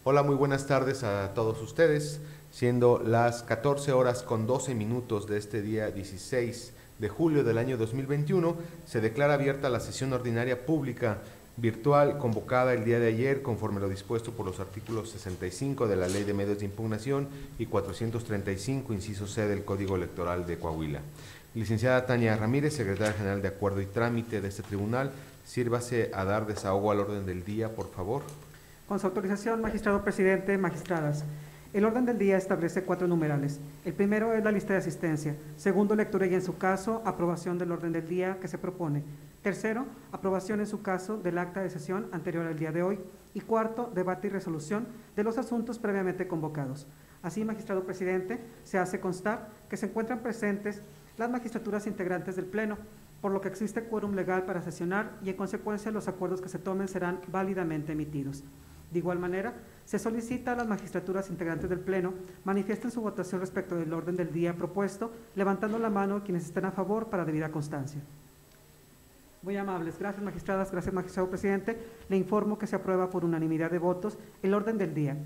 Hola, muy buenas tardes a todos ustedes, siendo las 14 horas con 12 minutos de este día 16 de julio del año 2021, se declara abierta la sesión ordinaria pública virtual convocada el día de ayer conforme lo dispuesto por los artículos 65 de la Ley de Medios de Impugnación y 435, inciso C del Código Electoral de Coahuila. Licenciada Tania Ramírez, secretaria general de Acuerdo y Trámite de este tribunal, sírvase a dar desahogo al orden del día, por favor. Con su autorización, magistrado presidente, magistradas. El orden del día establece 4 numerales. El primero es la lista de asistencia. Segundo, lectura y en su caso, aprobación del orden del día que se propone. Tercero, aprobación en su caso del acta de sesión anterior al día de hoy. Y cuarto, debate y resolución de los asuntos previamente convocados. Así, magistrado presidente, se hace constar que se encuentran presentes las magistraturas integrantes del Pleno, por lo que existe quórum legal para sesionar y en consecuencia los acuerdos que se tomen serán válidamente emitidos. De igual manera, se solicita a las magistraturas integrantes del Pleno manifiesten su votación respecto del orden del día propuesto, levantando la mano quienes estén a favor para debida constancia. Muy amables, gracias magistradas, gracias magistrado presidente. Le informo que se aprueba por unanimidad de votos el orden del día.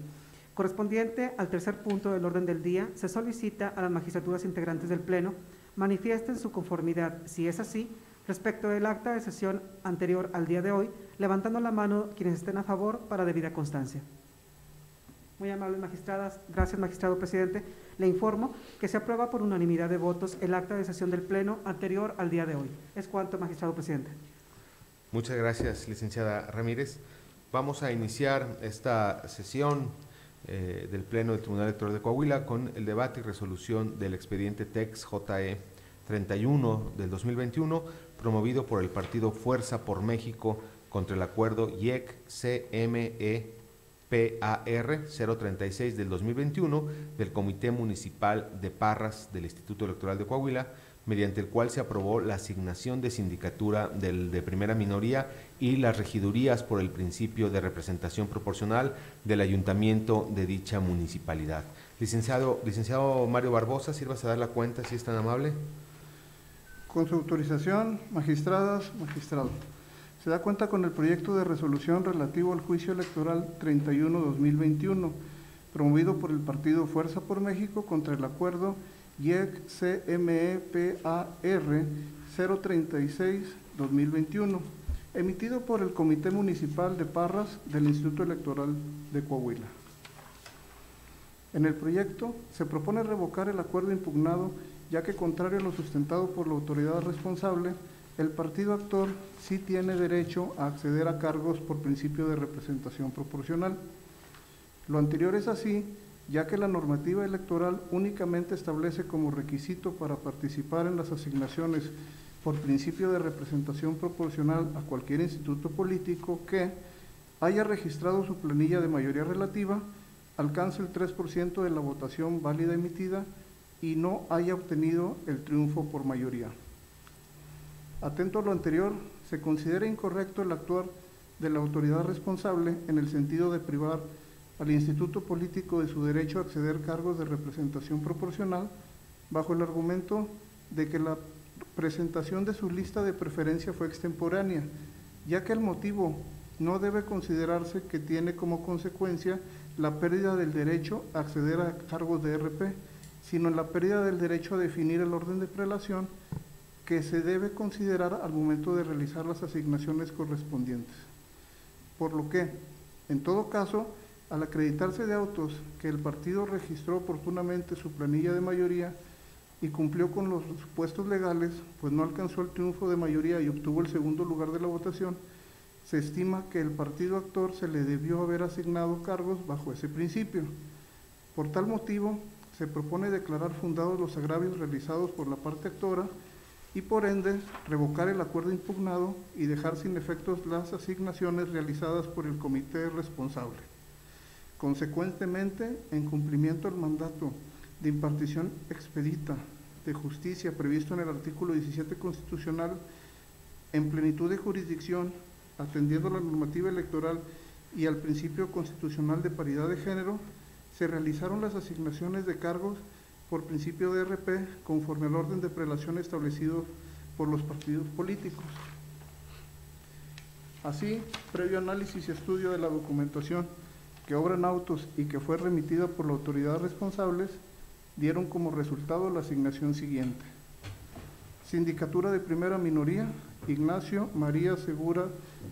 Correspondiente al tercer punto del orden del día, se solicita a las magistraturas integrantes del Pleno manifiesten su conformidad, si es así, respecto del acta de sesión anterior al día de hoy, levantando la mano quienes estén a favor para debida constancia. Muy amables magistradas, gracias magistrado presidente. Le informo que se aprueba por unanimidad de votos el acta de sesión del Pleno anterior al día de hoy. Es cuanto, magistrado presidente. Muchas gracias, licenciada Ramírez. Vamos a iniciar esta sesión del Pleno del Tribunal Electoral de Coahuila con el debate y resolución del expediente TEX-JE 31 del 2021, promovido por el partido Fuerza por México contra el acuerdo IEC-CME-PAR 036 del 2021 del Comité Municipal de Parras del Instituto Electoral de Coahuila, mediante el cual se aprobó la asignación de sindicatura de primera minoría y las regidurías por el principio de representación proporcional del ayuntamiento de dicha municipalidad. Licenciado Mario Barbosa, sírvase a dar la cuenta si es tan amable. Con su autorización, magistradas, magistrados, se da cuenta con el proyecto de resolución relativo al juicio electoral 31-2021, promovido por el partido Fuerza por México contra el acuerdo IEC-CME-PAR 036-2021, emitido por el Comité Municipal de Parras del Instituto Electoral de Coahuila. En el proyecto se propone revocar el acuerdo impugnado, ya que contrario a lo sustentado por la autoridad responsable, el partido actor sí tiene derecho a acceder a cargos por principio de representación proporcional. Lo anterior es así, ya que la normativa electoral únicamente establece como requisito para participar en las asignaciones por principio de representación proporcional a cualquier instituto político que haya registrado su planilla de mayoría relativa, alcance el 3% de la votación válida emitida y no haya obtenido el triunfo por mayoría. Atento a lo anterior, se considera incorrecto el actuar de la autoridad responsable en el sentido de privar al instituto político de su derecho a acceder a cargos de representación proporcional bajo el argumento de que la presentación de su lista de preferencia fue extemporánea, ya que el motivo no debe considerarse que tiene como consecuencia la pérdida del derecho a acceder a cargos de RP, sino la pérdida del derecho a definir el orden de prelación que se debe considerar al momento de realizar las asignaciones correspondientes. Por lo que, en todo caso, al acreditarse de autos que el partido registró oportunamente su planilla de mayoría y cumplió con los supuestos legales, pues no alcanzó el triunfo de mayoría y obtuvo el segundo lugar de la votación, se estima que el partido actor se le debió haber asignado cargos bajo ese principio. Por tal motivo, se propone declarar fundados los agravios realizados por la parte actora y por ende revocar el acuerdo impugnado y dejar sin efectos las asignaciones realizadas por el comité responsable. Consecuentemente, en cumplimiento al mandato de impartición expedita de justicia previsto en el artículo 17 constitucional, en plenitud de jurisdicción, atendiendo la normativa electoral y al principio constitucional de paridad de género, se realizaron las asignaciones de cargos por principio de RP conforme al orden de prelación establecido por los partidos políticos. Así, previo análisis y estudio de la documentación que obran autos y que fue remitida por la autoridad responsables, dieron como resultado la asignación siguiente. Sindicatura de Primera Minoría, Ignacio María Segura,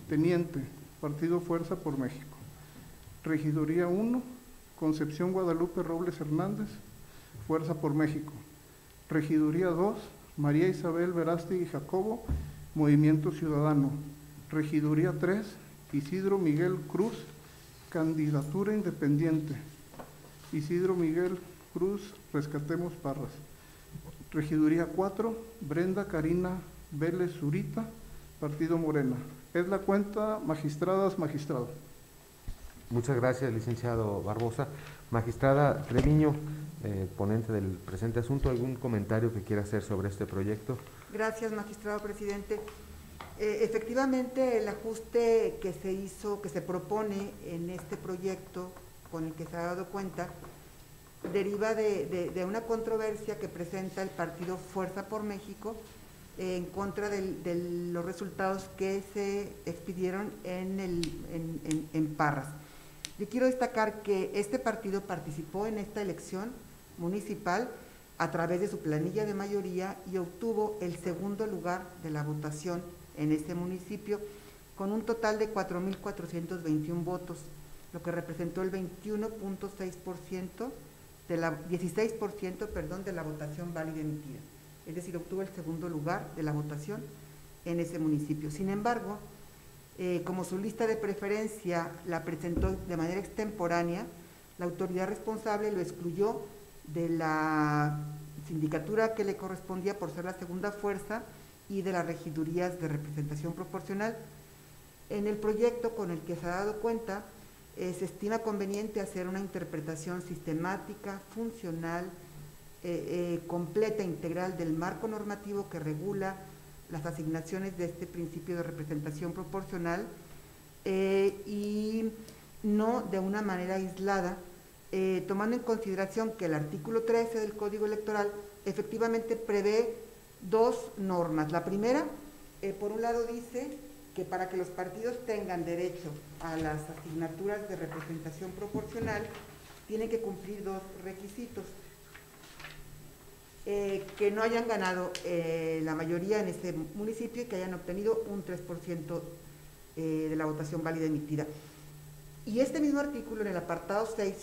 Teniente, Partido Fuerza por México. Regiduría 1, Concepción Guadalupe Robles Hernández, Fuerza por México. Regiduría 2, María Isabel Verástegui Jacobo, Movimiento Ciudadano. Regiduría 3, Isidro Miguel Cruz, Candidatura Independiente. Isidro Miguel Cruz, Rescatemos Parras. Regiduría 4, Brenda Karina Vélez Zurita, Partido Morena. Es la cuenta, magistradas, magistrado. Muchas gracias, licenciado Barbosa. Magistrada Treviño, ponente del presente asunto, ¿algún comentario que quiera hacer sobre este proyecto? Gracias, magistrado presidente. Efectivamente, el ajuste que se hizo, que se propone en este proyecto, con el que se ha dado cuenta, deriva de una controversia que presenta el partido Fuerza por México en contra de los resultados que se expidieron en Parras. Yo quiero destacar que este partido participó en esta elección municipal a través de su planilla de mayoría y obtuvo el segundo lugar de la votación en este municipio con un total de 4.421 votos, lo que representó el 21.6% de la 16%, de la votación válida emitida. Es decir, obtuvo el segundo lugar de la votación en ese municipio. Sin embargo, como su lista de preferencia la presentó de manera extemporánea, la autoridad responsable lo excluyó de la sindicatura que le correspondía por ser la segunda fuerza y de las regidurías de representación proporcional. En el proyecto con el que se ha dado cuenta, se estima conveniente hacer una interpretación sistemática, funcional, completa, integral del marco normativo que regula las asignaciones de este principio de representación proporcional y no de una manera aislada, tomando en consideración que el artículo 13 del Código Electoral efectivamente prevé dos normas. La primera, por un lado, dice que para que los partidos tengan derecho a las asignaturas de representación proporcional, tienen que cumplir dos requisitos. Que no hayan ganado la mayoría en ese municipio y que hayan obtenido un 3% de la votación válida emitida. Y este mismo artículo en el apartado 6,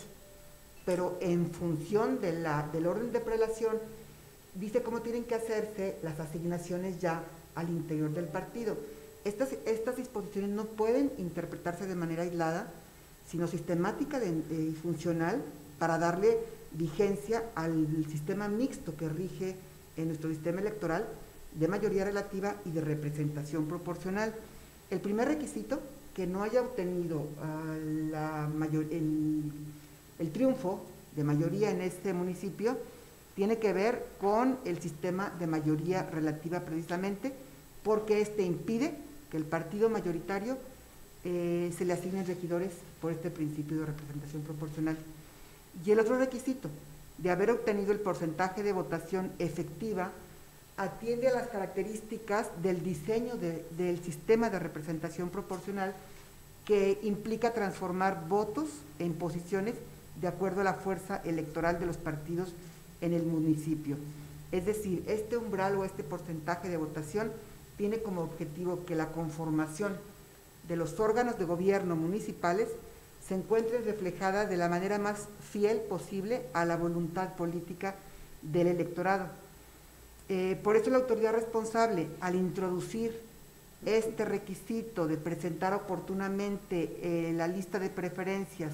pero en función del orden de prelación, dice cómo tienen que hacerse las asignaciones ya al interior del partido. Estas disposiciones no pueden interpretarse de manera aislada, sino sistemática y funcional para darle vigencia al sistema mixto que rige en nuestro sistema electoral de mayoría relativa y de representación proporcional. El primer requisito, que no haya obtenido el triunfo de mayoría en este municipio, tiene que ver con el sistema de mayoría relativa precisamente, porque este impide que el partido mayoritario se le asignen regidores por este principio de representación proporcional. Y el otro requisito, de haber obtenido el porcentaje de votación efectiva, atiende a las características del diseño del sistema de representación proporcional, que implica transformar votos en posiciones de acuerdo a la fuerza electoral de los partidos en el municipio. Es decir, este umbral o este porcentaje de votación tiene como objetivo que la conformación de los órganos de gobierno municipales se encuentre reflejada de la manera más fiel posible a la voluntad política del electorado. Por eso la autoridad responsable, al introducir este requisito de presentar oportunamente la lista de preferencias,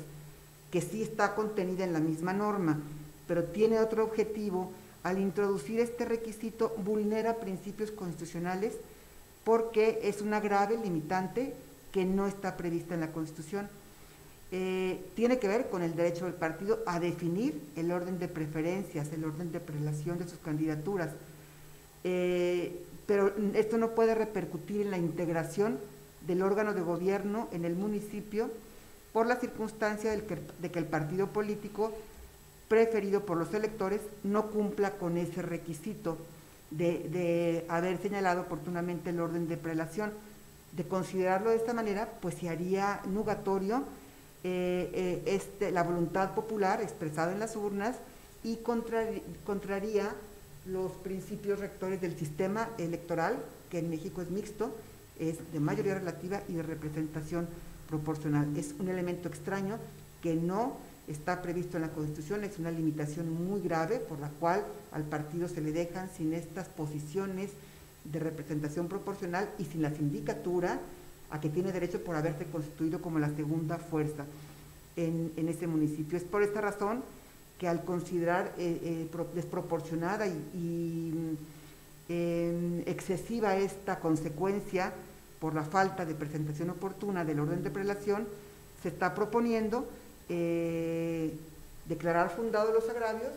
que sí está contenida en la misma norma, pero tiene otro objetivo, al introducir este requisito vulnera principios constitucionales porque es una grave limitante que no está prevista en la Constitución. Tiene que ver con el derecho del partido a definir el orden de preferencias, el orden de prelación de sus candidaturas, pero esto no puede repercutir en la integración del órgano de gobierno en el municipio por la circunstancia de que el partido político preferido por los electores no cumpla con ese requisito de haber señalado oportunamente el orden de prelación. De considerarlo de esta manera, pues se haría nugatorio la voluntad popular expresada en las urnas y contraría los principios rectores del sistema electoral, que en México es mixto, es de mayoría relativa y de representación proporcional. Es un elemento extraño que no está previsto en la Constitución, es una limitación muy grave por la cual al partido se le dejan sin estas posiciones de representación proporcional y sin la sindicatura a que tiene derecho por haberse constituido como la segunda fuerza en ese municipio. Es por esta razón que al considerar desproporcionada y excesiva esta consecuencia por la falta de presentación oportuna del orden de prelación, se está proponiendo declarar fundados los agravios,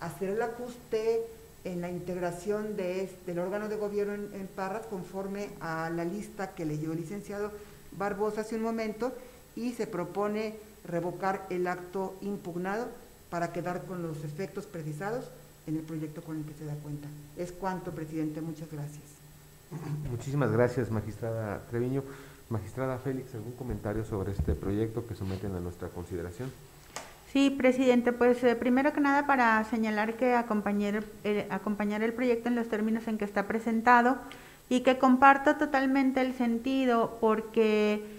hacer el ajuste en la integración del órgano de gobierno en Parras conforme a la lista que leyó el licenciado Barbosa hace un momento, y se propone revocar el acto impugnado para quedar con los efectos precisados en el proyecto con el que se da cuenta. Es cuanto, presidente. Muchas gracias. Muchísimas gracias, magistrada Treviño. Magistrada Félix, ¿algún comentario sobre este proyecto que someten a nuestra consideración? Sí, presidente, pues primero que nada para señalar que acompañar el proyecto en los términos en que está presentado y que comparto totalmente el sentido porque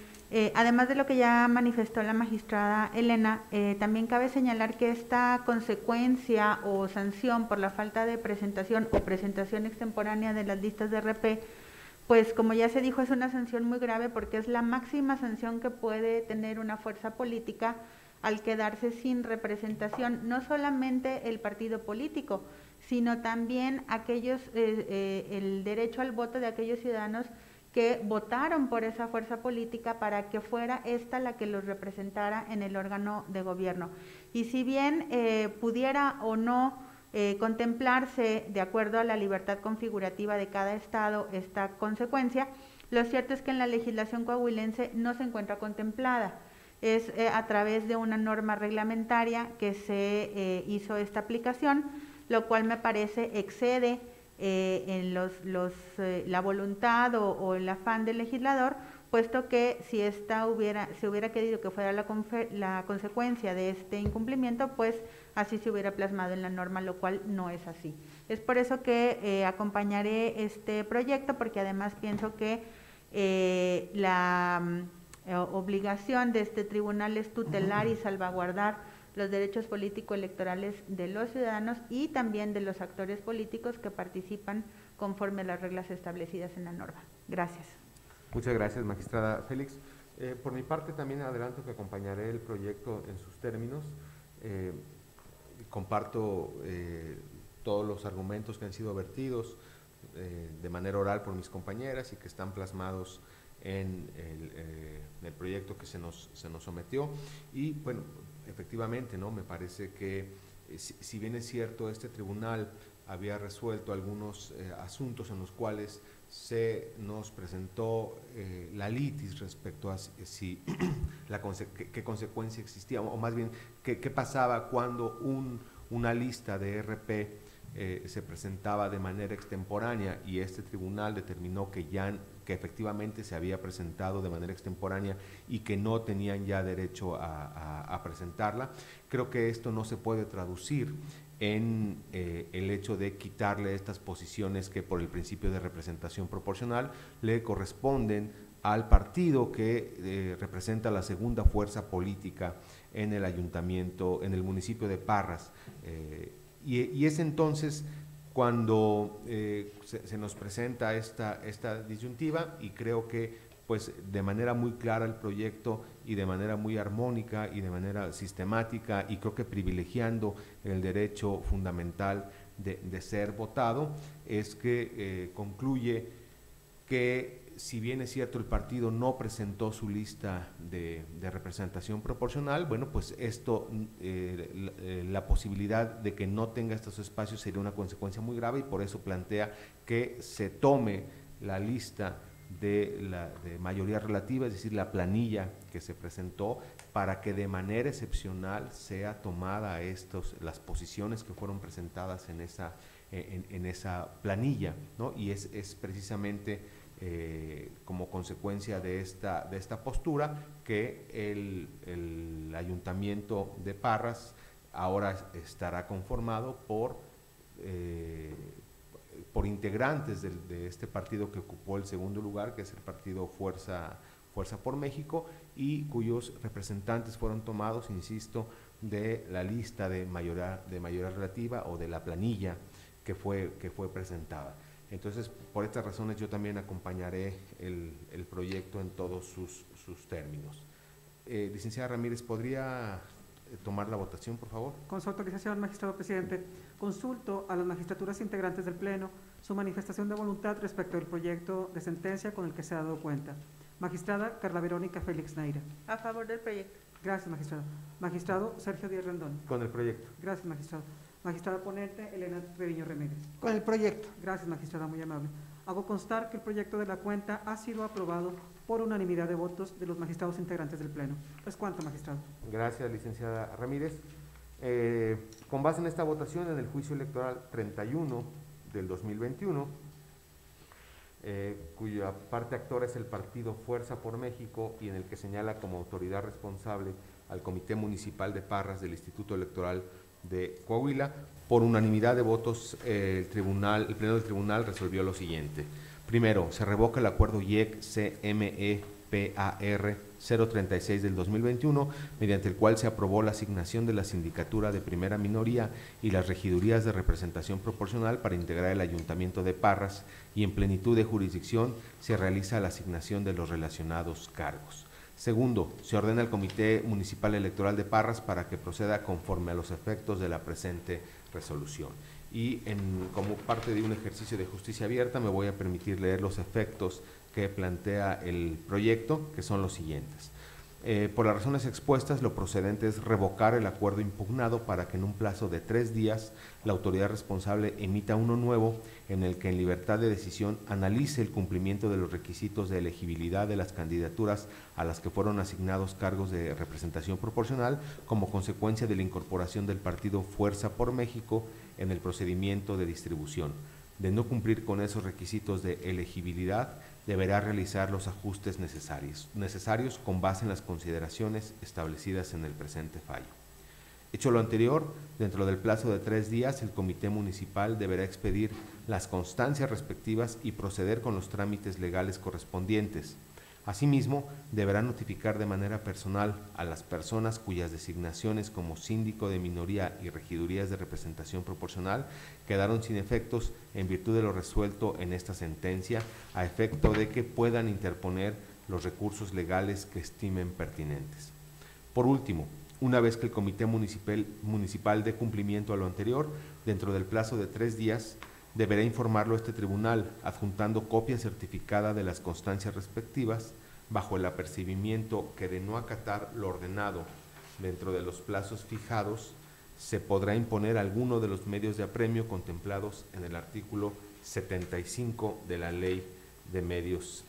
además de lo que ya manifestó la magistrada Elena, también cabe señalar que esta consecuencia o sanción por la falta de presentación o presentación extemporánea de las listas de RP, pues como ya se dijo, es una sanción muy grave porque es la máxima sanción que puede tener una fuerza política al quedarse sin representación, no solamente el partido político, sino también el derecho al voto de aquellos ciudadanos que votaron por esa fuerza política para que fuera esta la que los representara en el órgano de gobierno. Y si bien pudiera o no contemplarse de acuerdo a la libertad configurativa de cada estado esta consecuencia, lo cierto es que en la legislación coahuilense no se encuentra contemplada. Es a través de una norma reglamentaria que se hizo esta aplicación, lo cual me parece excede en la voluntad o el afán del legislador, puesto que si se hubiera querido que fuera la consecuencia de este incumplimiento, pues así se hubiera plasmado en la norma, lo cual no es así. Es por eso que acompañaré este proyecto, porque además pienso que la obligación de este tribunal es tutelar y salvaguardar los derechos político-electorales de los ciudadanos y también de los actores políticos que participan conforme a las reglas establecidas en la norma. Gracias. Muchas gracias, magistrada Félix. Por mi parte también adelanto que acompañaré el proyecto en sus términos. Comparto todos los argumentos que han sido vertidos de manera oral por mis compañeras y que están plasmados en el proyecto que se nos sometió. Y bueno, efectivamente, ¿no? Me parece que si bien es cierto, este tribunal había resuelto algunos asuntos en los cuales se nos presentó la litis respecto a si qué consecuencia existía, o más bien qué pasaba cuando una lista de RP se presentaba de manera extemporánea, y este tribunal determinó que efectivamente se había presentado de manera extemporánea y que no tenían ya derecho a presentarla. Creo que esto no se puede traducir en el hecho de quitarle estas posiciones que por el principio de representación proporcional le corresponden al partido que representa la segunda fuerza política en el ayuntamiento, en el municipio de Parras. Y es entonces cuando se nos presenta esta disyuntiva, y creo que pues de manera muy clara el proyecto y de manera muy armónica y de manera sistemática, y creo que privilegiando el derecho fundamental de ser votado, es que concluye que si bien es cierto el partido no presentó su lista de representación proporcional, bueno, pues esto, la posibilidad de que no tenga estos espacios sería una consecuencia muy grave, y por eso plantea que se tome la lista de mayoría relativa, es decir, la planilla que se presentó, para que de manera excepcional sea tomada las posiciones que fueron presentadas en esa planilla, ¿no? Y es precisamente como como consecuencia de esta postura que el Ayuntamiento de Parras ahora estará conformado por integrantes de este partido que ocupó el segundo lugar, que es el partido Fuerza por México, y cuyos representantes fueron tomados, insisto, de la lista de mayoría relativa o de la planilla que fue presentada. Entonces, por estas razones yo también acompañaré el proyecto en todos sus términos. Licenciada Ramírez, ¿podría tomar la votación, por favor? Con su autorización, magistrado presidente, consulto a las magistraturas integrantes del Pleno su manifestación de voluntad respecto del proyecto de sentencia con el que se ha dado cuenta. Magistrada Carla Verónica Félix Neira. A favor del proyecto. Gracias, magistrado. Magistrado Sergio Díaz Rendón. Con el proyecto. Gracias, magistrado. Magistrada ponente Elena Treviño Remírez. Con el proyecto. Gracias, magistrada, muy amable. Hago constar que el proyecto de la cuenta ha sido aprobado por unanimidad de votos de los magistrados integrantes del Pleno. Es cuanto, magistrado. Gracias, licenciada Ramírez. Con base en esta votación, en el juicio electoral 31 del 2021, cuya parte actora es el partido Fuerza por México y en el que señala como autoridad responsable al Comité Municipal de Parras del Instituto Electoral de Coahuila, por unanimidad de votos el Pleno del Tribunal resolvió lo siguiente. Primero, se revoca el acuerdo IEC-CME-PAR 036 del 2021, mediante el cual se aprobó la asignación de la sindicatura de primera minoría y las regidurías de representación proporcional para integrar el Ayuntamiento de Parras, y en plenitud de jurisdicción se realiza la asignación de los relacionados cargos. Segundo, se ordena al Comité Municipal Electoral de Parras para que proceda conforme a los efectos de la presente resolución. Y como parte de un ejercicio de justicia abierta, me voy a permitir leer los efectos que plantea el proyecto, que son los siguientes. Por las razones expuestas, lo procedente es revocar el acuerdo impugnado para que en un plazo de 3 días la autoridad responsable emita uno nuevo en el que en libertad de decisión analice el cumplimiento de los requisitos de elegibilidad de las candidaturas a las que fueron asignados cargos de representación proporcional como consecuencia de la incorporación del partido Fuerza por México en el procedimiento de distribución. De no cumplir con esos requisitos de elegibilidad, deberá realizar los ajustes necesarios con base en las consideraciones establecidas en el presente fallo. Hecho lo anterior, dentro del plazo de 3 días, el Comité Municipal deberá expedir las constancias respectivas y proceder con los trámites legales correspondientes. Asimismo, deberá notificar de manera personal a las personas cuyas designaciones como síndico de minoría y regidurías de representación proporcional quedaron sin efectos en virtud de lo resuelto en esta sentencia, a efecto de que puedan interponer los recursos legales que estimen pertinentes. Por último, una vez que el Comité Municipal dé cumplimiento a lo anterior, dentro del plazo de 3 días, deberá informarlo a este tribunal, adjuntando copia certificada de las constancias respectivas, bajo el apercibimiento que de no acatar lo ordenado dentro de los plazos fijados, se podrá imponer alguno de los medios de apremio contemplados en el artículo 75 de la Ley de Medios.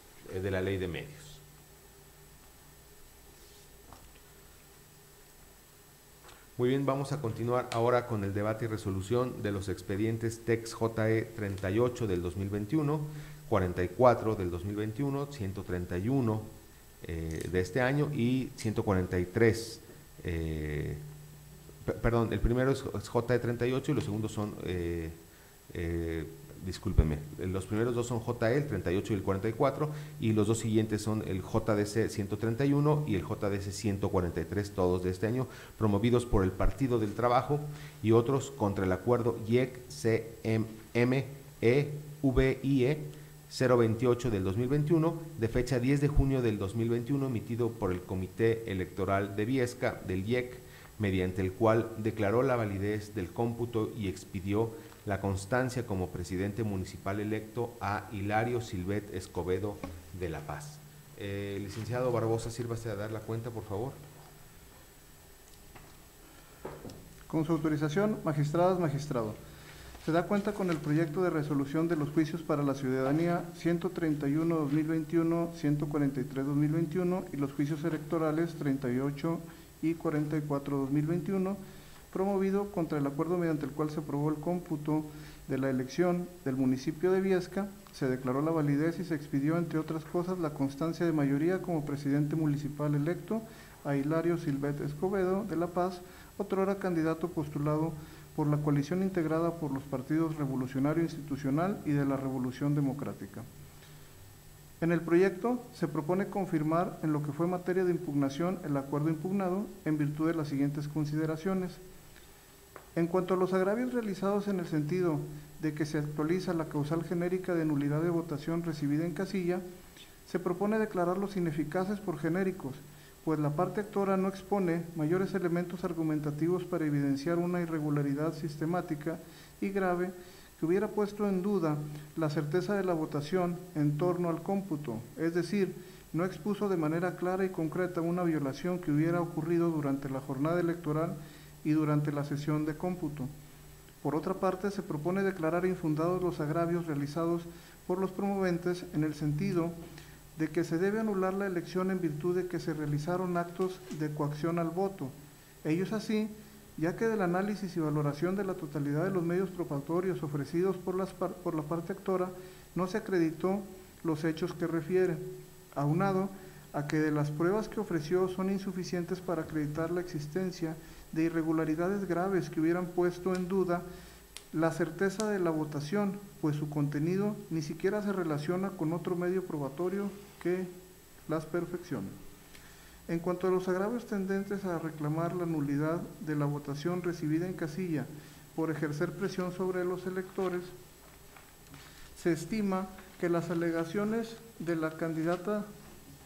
Muy bien, vamos a continuar ahora con el debate y resolución de los expedientes TEX-JE 38 del 2021, 44 del 2021, 131 de este año y 143. Perdón, el primero es JE 38 y los segundos son, discúlpenme, los primeros dos son JE, el 38 y el 44, y los dos siguientes son el JDC 131 y el JDC 143, todos de este año, promovidos por el Partido del Trabajo y otros contra el acuerdo IEC-CME-VIE 028 del 2021, de fecha 10 de junio del 2021, emitido por el Comité Electoral de Viesca del IEC, mediante el cual declaró la validez del cómputo y expidió la constancia como presidente municipal electo a Hilario Silvet Escobedo de La Paz. Licenciado Barbosa, sírvase a dar la cuenta, por favor. Con su autorización, magistradas, magistrado, se da cuenta con el proyecto de resolución de los juicios para la ciudadanía 131-2021, 143-2021 y los juicios electorales 38 y 44-2021, promovido contra el acuerdo mediante el cual se aprobó el cómputo de la elección del municipio de Viesca se declaró la validez y se expidió, entre otras cosas, la constancia de mayoría como presidente municipal electo a Hilario Silvet Escobedo de La Paz, otrora candidato postulado por la coalición integrada por los partidos Revolucionario Institucional y de la Revolución Democrática. En el proyecto se propone confirmar en lo que fue materia de impugnación el acuerdo impugnado en virtud de las siguientes consideraciones. En cuanto a los agravios realizados en el sentido de que se actualiza la causal genérica de nulidad de votación recibida en casilla, se propone declararlos ineficaces por genéricos, pues la parte actora no expone mayores elementos argumentativos para evidenciar una irregularidad sistemática y grave que hubiera puesto en duda la certeza de la votación en torno al cómputo, es decir, no expuso de manera clara y concreta una violación que hubiera ocurrido durante la jornada electoral y durante la sesión de cómputo. Por otra parte, se propone declarar infundados los agravios realizados por los promoventes en el sentido de que se debe anular la elección en virtud de que se realizaron actos de coacción al voto. Ello es así, ya que del análisis y valoración de la totalidad de los medios probatorios ofrecidos por la parte actora no se acreditó los hechos que refiere, aunado a que de las pruebas que ofreció son insuficientes para acreditar la existencia de irregularidades graves que hubieran puesto en duda la certeza de la votación, pues su contenido ni siquiera se relaciona con otro medio probatorio que las perfeccione. En cuanto a los agravios tendentes a reclamar la nulidad de la votación recibida en casilla por ejercer presión sobre los electores, se estima que las alegaciones de la candidata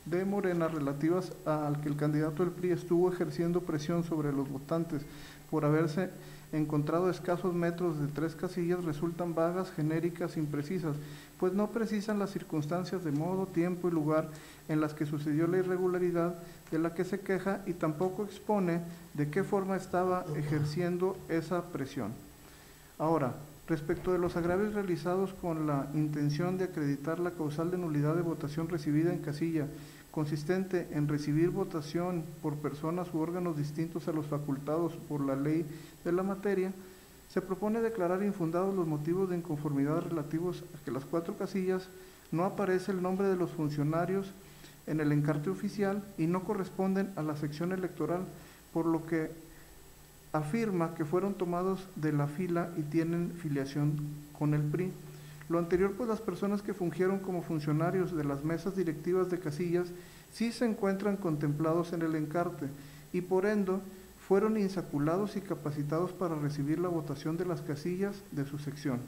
de Morena relativas al que el candidato del PRI estuvo ejerciendo presión sobre los votantes por haberse encontrado escasos metros de 3 casillas resultan vagas, genéricas, imprecisas, pues no precisan las circunstancias de modo, tiempo y lugar en las que sucedió la irregularidad de la que se queja y tampoco expone de qué forma estaba ejerciendo esa presión. Ahora, respecto de los agravios realizados con la intención de acreditar la causal de nulidad de votación recibida en casilla, consistente en recibir votación por personas u órganos distintos a los facultados por la ley de la materia, se propone declarar infundados los motivos de inconformidad relativos a que las 4 casillas no aparece el nombre de los funcionarios en el encarte oficial y no corresponden a la sección electoral, por lo que afirma que fueron tomados de la fila y tienen filiación con el PRI. Lo anterior, pues las personas que fungieron como funcionarios de las mesas directivas de casillas sí se encuentran contemplados en el encarte y por ende fueron insaculados y capacitados para recibir la votación de las casillas de su sección.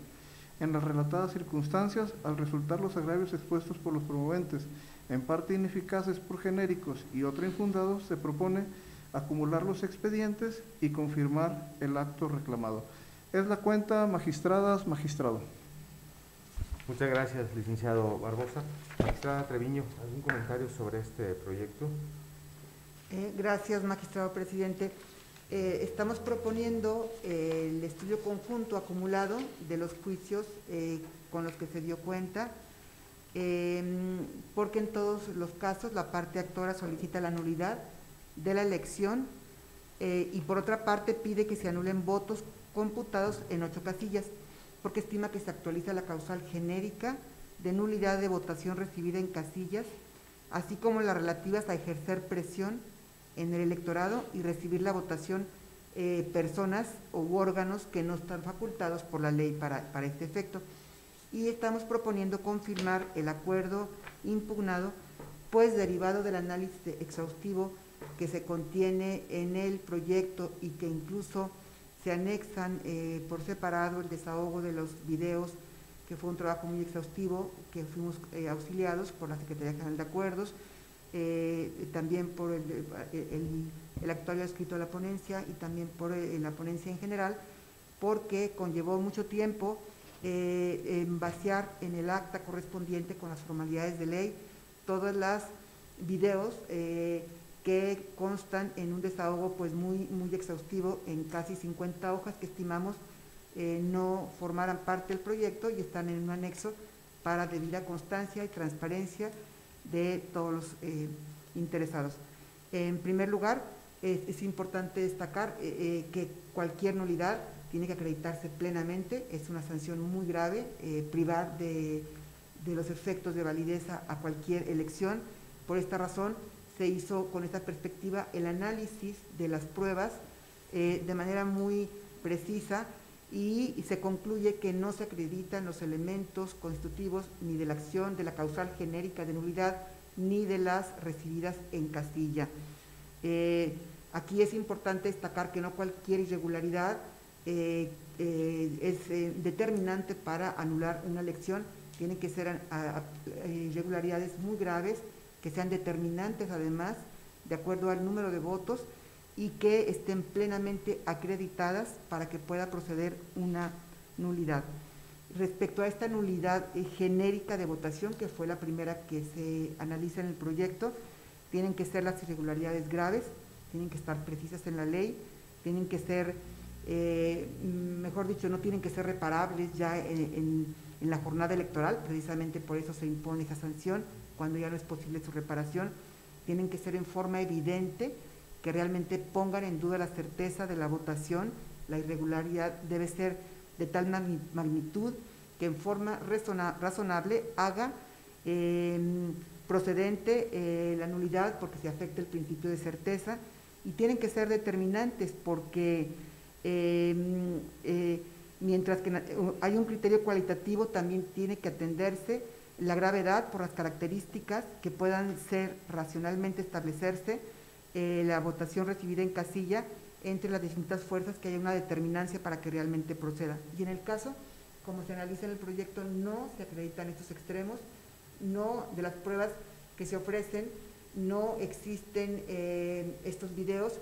En las relatadas circunstancias, al resultar los agravios expuestos por los promoventes, en parte ineficaces por genéricos y otra infundados, se propone acumular los expedientes y confirmar el acto reclamado. Es la cuenta, magistradas, magistrado. Muchas gracias, licenciado Barbosa. Magistrada Treviño, ¿algún comentario sobre este proyecto? Gracias, magistrado presidente. Estamos proponiendo el estudio conjunto acumulado de los juicios con los que se dio cuenta, porque en todos los casos la parte actora solicita la nulidad de la elección y por otra parte pide que se anulen votos computados en 8 casillas, porque estima que se actualiza la causal genérica de nulidad de votación recibida en casillas, así como las relativas a ejercer presión en el electorado y recibir la votación personas u órganos que no están facultados por la ley para este efecto. Y estamos proponiendo confirmar el acuerdo impugnado, pues derivado del análisis exhaustivo que se contiene en el proyecto y que incluso se anexan por separado el desahogo de los videos, que fue un trabajo muy exhaustivo, que fuimos auxiliados por la Secretaría General de Acuerdos, también por el actuario escrito de la ponencia y también por la ponencia en general, porque conllevó mucho tiempo en vaciar en el acta correspondiente con las formalidades de ley todos los videos que constan en un desahogo pues muy exhaustivo en casi 50 hojas que estimamos no formaran parte del proyecto y están en un anexo para debida constancia y transparencia de todos los interesados. En primer lugar, es importante destacar que cualquier nulidad tiene que acreditarse plenamente, es una sanción muy grave, privar de de los efectos de validez a cualquier elección. Por esta razón se hizo con esta perspectiva el análisis de las pruebas de manera muy precisa y se concluye que no se acreditan los elementos constitutivos ni de la acción de la causal genérica de nulidad ni de las recibidas en casilla. Aquí es importante destacar que no cualquier irregularidad es determinante para anular una elección. Tienen que ser irregularidades muy graves, que sean determinantes además, de acuerdo al número de votos, y que estén plenamente acreditadas para que pueda proceder una nulidad. Respecto a esta nulidad genérica de votación, que fue la primera que se analiza en el proyecto, tienen que ser las irregularidades graves, tienen que estar precisas en la ley, tienen que ser, mejor dicho, no tienen que ser reparables ya en la jornada electoral, precisamente por eso se impone esa sanción, cuando ya no es posible su reparación. Tienen que ser en forma evidente, que realmente pongan en duda la certeza de la votación. La irregularidad debe ser de tal magnitud que en forma razonable haga procedente la nulidad, porque se afecta el principio de certeza, y tienen que ser determinantes porque mientras que hay un criterio cualitativo, también tiene que atenderse la gravedad por las características que puedan ser racionalmente establecerse la votación recibida en casilla entre las distintas fuerzas, que haya una determinancia para que realmente proceda. Y en el caso, como se analiza en el proyecto, no se acreditan estos extremos, no, de las pruebas que se ofrecen, no existen estos videos,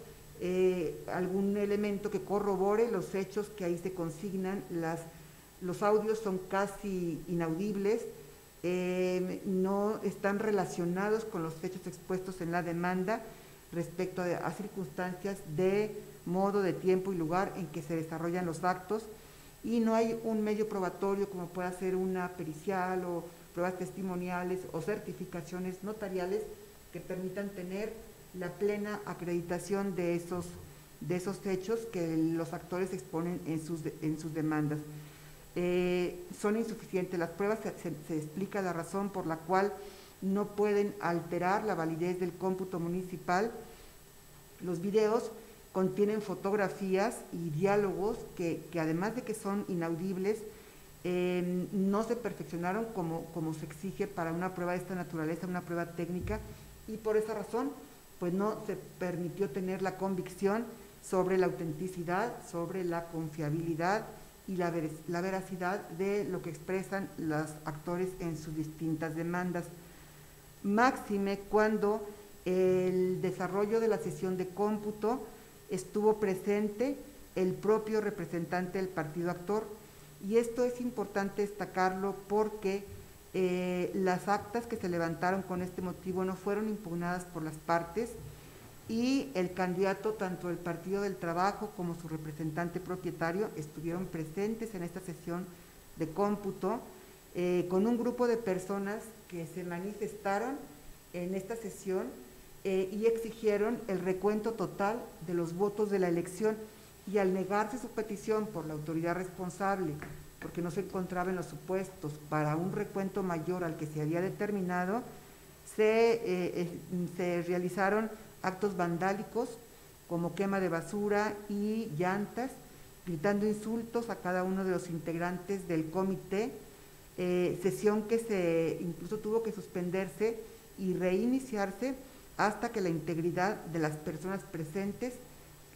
algún elemento que corrobore los hechos que ahí se consignan. Los audios son casi inaudibles, no están relacionados con los hechos expuestos en la demanda respecto a circunstancias de modo, de tiempo y lugar en que se desarrollan los actos, y no hay un medio probatorio como pueda ser una pericial o pruebas testimoniales o certificaciones notariales que permitan tener la plena acreditación de esos hechos que los actores exponen en sus demandas. Son insuficientes las pruebas, se explica la razón por la cual no pueden alterar la validez del cómputo municipal. Los videos contienen fotografías y diálogos que además de que son inaudibles, no se perfeccionaron como se exige para una prueba de esta naturaleza, una prueba técnica, y por esa razón pues no se permitió tener la convicción sobre la autenticidad, sobre la confiabilidad y la veracidad de lo que expresan los actores en sus distintas demandas. Máxime cuando el desarrollo de la sesión de cómputo estuvo presente el propio representante del partido actor, y esto es importante destacarlo porque las actas que se levantaron con este motivo no fueron impugnadas por las partes, y el candidato, tanto del Partido del Trabajo como su representante propietario, estuvieron presentes en esta sesión de cómputo con un grupo de personas que se manifestaron en esta sesión y exigieron el recuento total de los votos de la elección, y al negarse su petición por la autoridad responsable, porque no se encontraba en los supuestos para un recuento mayor al que se había determinado, se realizaron actos vandálicos como quema de basura y llantas, gritando insultos a cada uno de los integrantes del comité, sesión que incluso tuvo que suspenderse y reiniciarse hasta que la integridad de las personas presentes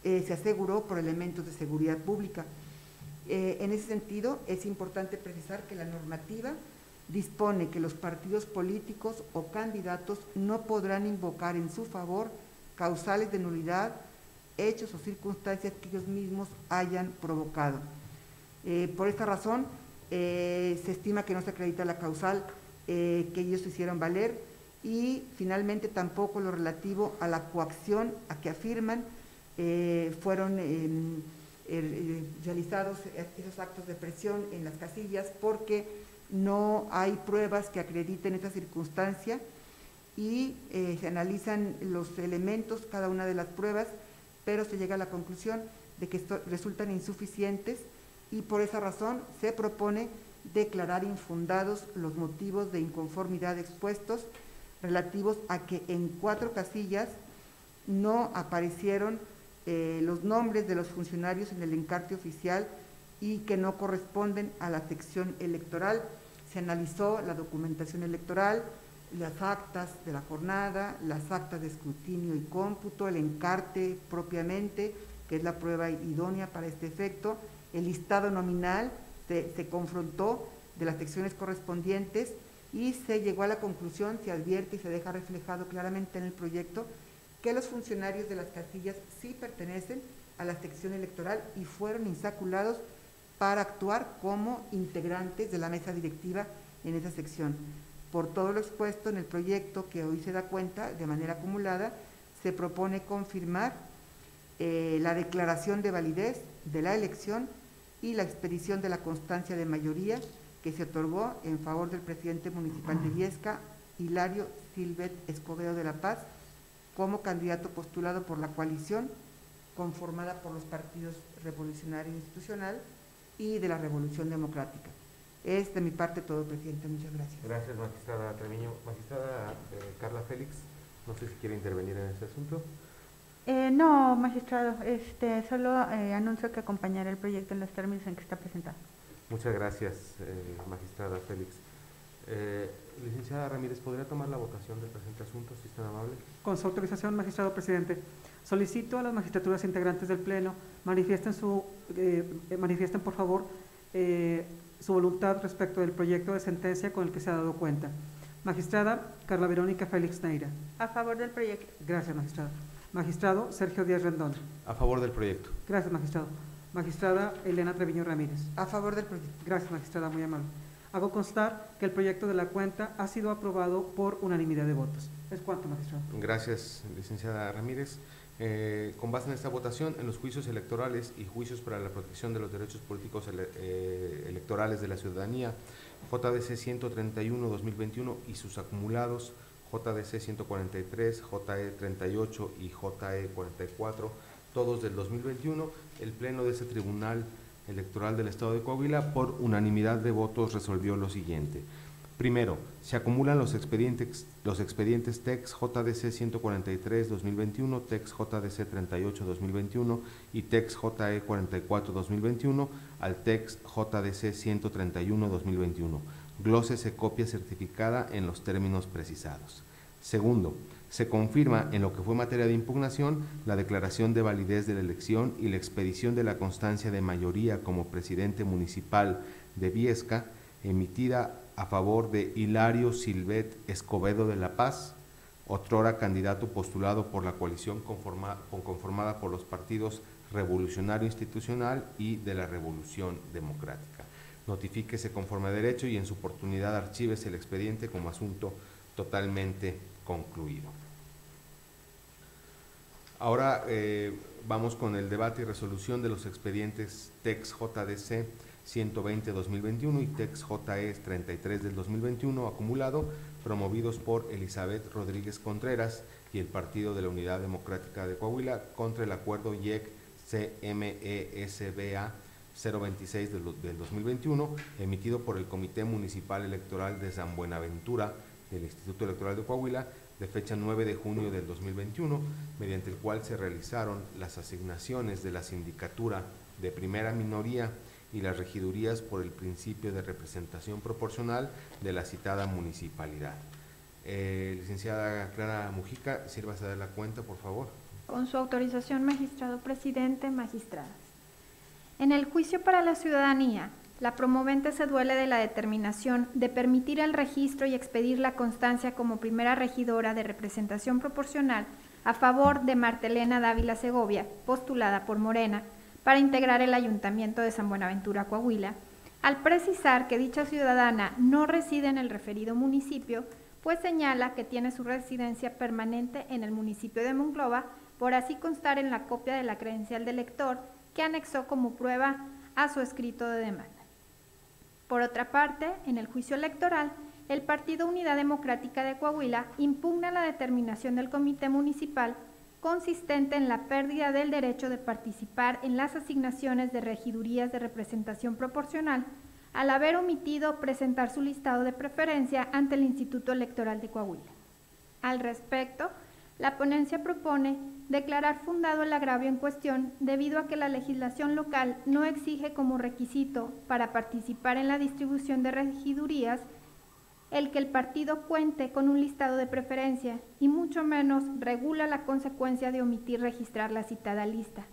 se aseguró por elementos de seguridad pública. En ese sentido, es importante precisar que la normativa dispone que los partidos políticos o candidatos no podrán invocar en su favor causales de nulidad, hechos o circunstancias que ellos mismos hayan provocado. Por esta razón, se estima que no se acredita la causal que ellos hicieron valer, y finalmente tampoco lo relativo a la coacción a que afirman fueron realizados esos actos de presión en las casillas, porque no hay pruebas que acrediten esta circunstancia, y se analizan los elementos, cada una de las pruebas, pero se llega a la conclusión de que resultan insuficientes, y por esa razón se propone declarar infundados los motivos de inconformidad expuestos relativos a que en 4 casillas no aparecieron los nombres de los funcionarios en el encarte oficial y que no corresponden a la sección electoral. Se analizó la documentación electoral, las actas de la jornada, las actas de escrutinio y cómputo, el encarte propiamente, que es la prueba idónea para este efecto, el listado nominal, se confrontó de las secciones correspondientes y se llegó a la conclusión, se advierte y se deja reflejado claramente en el proyecto, que los funcionarios de las casillas sí pertenecen a la sección electoral y fueron insaculados para actuar como integrantes de la mesa directiva en esa sección. Por todo lo expuesto en el proyecto, que hoy se da cuenta de manera acumulada, se propone confirmar la declaración de validez de la elección y la expedición de la constancia de mayoría que se otorgó en favor del presidente municipal de Viesca, Hilario Silvet Escobedo de la Paz, como candidato postulado por la coalición conformada por los partidos Revolucionario Institucional y de la Revolución Democrática. Es de mi parte todo, presidente. Muchas gracias. Gracias, magistrada Treviño. Magistrada Carla Félix, no sé si quiere intervenir en este asunto. No, magistrado, solo anuncio que acompañaré el proyecto en los términos en que está presentado. Muchas gracias, magistrada Félix. Licenciada Ramírez, ¿podría tomar la votación del presente asunto, si es tan amable? Con su autorización, magistrado presidente, solicito a las magistraturas integrantes del Pleno manifiesten por favor su voluntad respecto del proyecto de sentencia con el que se ha dado cuenta. Magistrada Carla Verónica Félix Neira. A favor del proyecto. Gracias, magistrado. Magistrado Sergio Díaz Rendón. A favor del proyecto. Gracias, magistrado. Magistrada Elena Treviño Ramírez. A favor del proyecto. Gracias, magistrada, muy amable. Hago constar que el proyecto de la cuenta ha sido aprobado por unanimidad de votos. ¿Es cuánto, magistrado? Gracias, licenciada Ramírez. Con base en esta votación, en los juicios electorales y juicios para la protección de los derechos políticos electorales de la ciudadanía, JDC 131-2021 y sus acumulados, JDC 143, JE 38 y JE 44, todos del 2021, el Pleno de ese Tribunal Electoral del Estado de Coahuila, por unanimidad de votos, resolvió lo siguiente. Primero, se acumulan los expedientes TEX JDC 143-2021, TEX JDC 38-2021 y TEX JE 44-2021 al TEX JDC 131-2021. Glósese copia certificada en los términos precisados. Segundo, se confirma en lo que fue materia de impugnación la declaración de validez de la elección y la expedición de la constancia de mayoría como presidente municipal de Viesca, emitida a favor de Hilario Silvet Escobedo de la Paz, otrora candidato postulado por la coalición conformada por los partidos Revolucionario Institucional y de la Revolución Democrática. Notifíquese conforme a derecho y en su oportunidad archívese el expediente como asunto totalmente concluido. Ahora vamos con el debate y resolución de los expedientes TEX JDC 120-2021 y TEX JE 33 del 2021 acumulado, promovidos por Elizabeth Rodríguez Contreras y el Partido de la Unidad Democrática de Coahuila contra el acuerdo IEC CMESBA 026 del 2021, emitido por el Comité Municipal Electoral de San Buenaventura del Instituto Electoral de Coahuila, de fecha 9 de junio del 2021, mediante el cual se realizaron las asignaciones de la sindicatura de primera minoría y las regidurías por el principio de representación proporcional de la citada municipalidad. Licenciada Clara Mujica, sírvase a dar la cuenta, por favor. Con su autorización, magistrado presidente, magistradas. En el juicio para la ciudadanía, la promovente se duele de la determinación de permitir el registro y expedir la constancia como primera regidora de representación proporcional a favor de Marta Elena Dávila Segovia, postulada por Morena, para integrar el Ayuntamiento de San Buenaventura, Coahuila, al precisar que dicha ciudadana no reside en el referido municipio, pues señala que tiene su residencia permanente en el municipio de Monclova, por así constar en la copia de la credencial del lector que anexó como prueba a su escrito de demanda. Por otra parte, en el juicio electoral, el Partido Unidad Democrática de Coahuila impugna la determinación del Comité Municipal consistente en la pérdida del derecho de participar en las asignaciones de regidurías de representación proporcional al haber omitido presentar su listado de preferencia ante el Instituto Electoral de Coahuila. Al respecto, la ponencia propone declarar fundado el agravio en cuestión debido a que la legislación local no exige como requisito para participar en la distribución de regidurías el que el partido cuente con un listado de preferencia y mucho menos regula la consecuencia de omitir registrar la citada lista.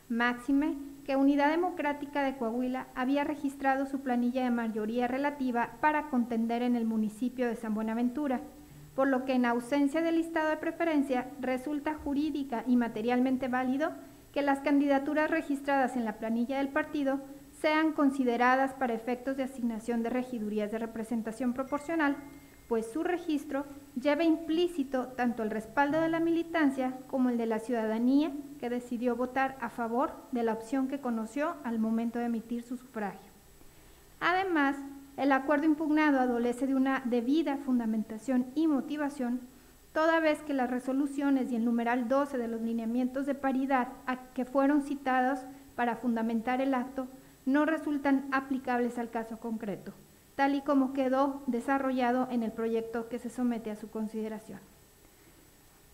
Máxime que Unidad Democrática de Coahuila había registrado su planilla de mayoría relativa para contender en el municipio de San Buenaventura, por lo que en ausencia del listado de preferencia resulta jurídica y materialmente válido que las candidaturas registradas en la planilla del partido sean consideradas para efectos de asignación de regidurías de representación proporcional, pues su registro lleva implícito tanto el respaldo de la militancia como el de la ciudadanía que decidió votar a favor de la opción que conoció al momento de emitir su sufragio. Además, el acuerdo impugnado adolece de una debida fundamentación y motivación, toda vez que las resoluciones y el numeral 12 de los lineamientos de paridad a que fueron citados para fundamentar el acto no resultan aplicables al caso concreto, tal y como quedó desarrollado en el proyecto que se somete a su consideración.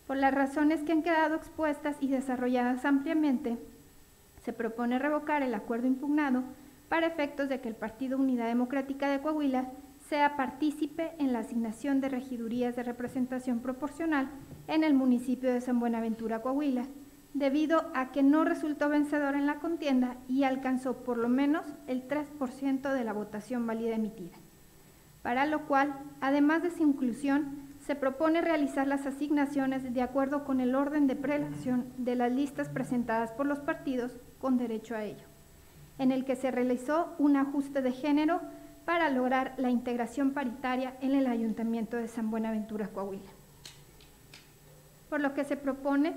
Por las razones que han quedado expuestas y desarrolladas ampliamente, se propone revocar el acuerdo impugnado para efectos de que el Partido Unidad Democrática de Coahuila sea partícipe en la asignación de regidurías de representación proporcional en el municipio de San Buenaventura, Coahuila, debido a que no resultó vencedor en la contienda y alcanzó por lo menos el 3% de la votación válida emitida. Para lo cual, además de su inclusión, se propone realizar las asignaciones de acuerdo con el orden de preelección de las listas presentadas por los partidos con derecho a ello, en el que se realizó un ajuste de género para lograr la integración paritaria en el Ayuntamiento de San Buenaventura, Coahuila. Por lo que se propone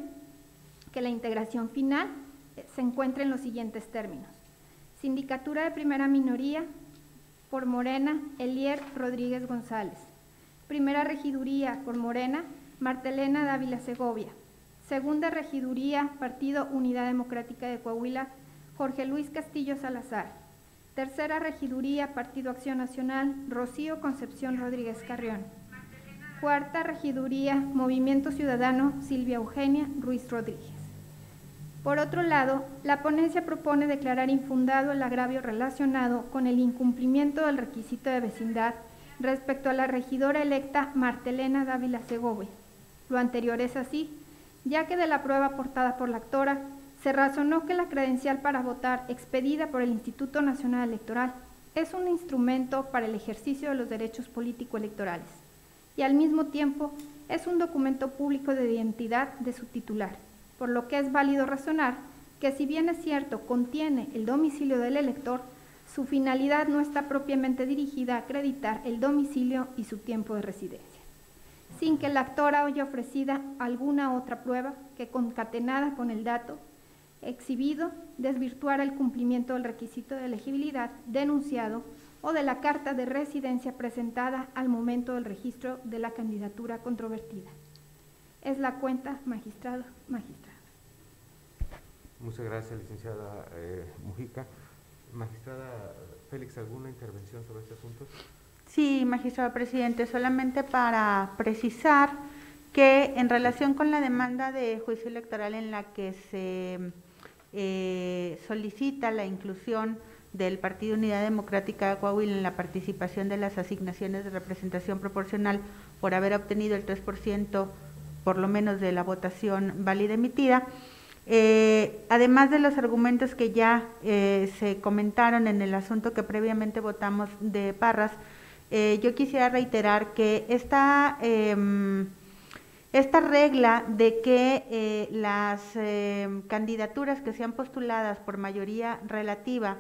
que la integración final se encuentre en los siguientes términos: Sindicatura de Primera Minoría, por Morena, Elier Rodríguez González. Primera Regiduría, por Morena, Martelena Dávila Segovia. Segunda Regiduría, Partido Unidad Democrática de Coahuila, Jorge Luis Castillo Salazar. Tercera Regiduría, Partido Acción Nacional, Rocío Concepción Rodríguez Carrión. Cuarta Regiduría, Movimiento Ciudadano, Silvia Eugenia Ruiz Rodríguez. Por otro lado, la ponencia propone declarar infundado el agravio relacionado con el incumplimiento del requisito de vecindad respecto a la regidora electa Martelena Dávila Segovia. Lo anterior es así, ya que de la prueba aportada por la actora se razonó que la credencial para votar expedida por el Instituto Nacional Electoral es un instrumento para el ejercicio de los derechos político-electorales y al mismo tiempo es un documento público de identidad de su titular, por lo que es válido razonar que si bien es cierto contiene el domicilio del elector, su finalidad no está propiamente dirigida a acreditar el domicilio y su tiempo de residencia, sin que la actora haya ofrecida alguna otra prueba que concatenada con el dato exhibido desvirtuara el cumplimiento del requisito de elegibilidad denunciado o de la carta de residencia presentada al momento del registro de la candidatura controvertida. Es la cuenta, magistrado, magistrada. Muchas gracias, licenciada Mujica. Magistrada Félix, ¿alguna intervención sobre este asunto? Sí, magistrado presidente, solamente para precisar que en relación con la demanda de juicio electoral en la que se solicita la inclusión del Partido Unidad Democrática de Coahuila en la participación de las asignaciones de representación proporcional por haber obtenido el 3% por lo menos de la votación válida emitida, además de los argumentos que ya se comentaron en el asunto que previamente votamos de Parras, yo quisiera reiterar que esta regla de que las candidaturas que sean postuladas por mayoría relativa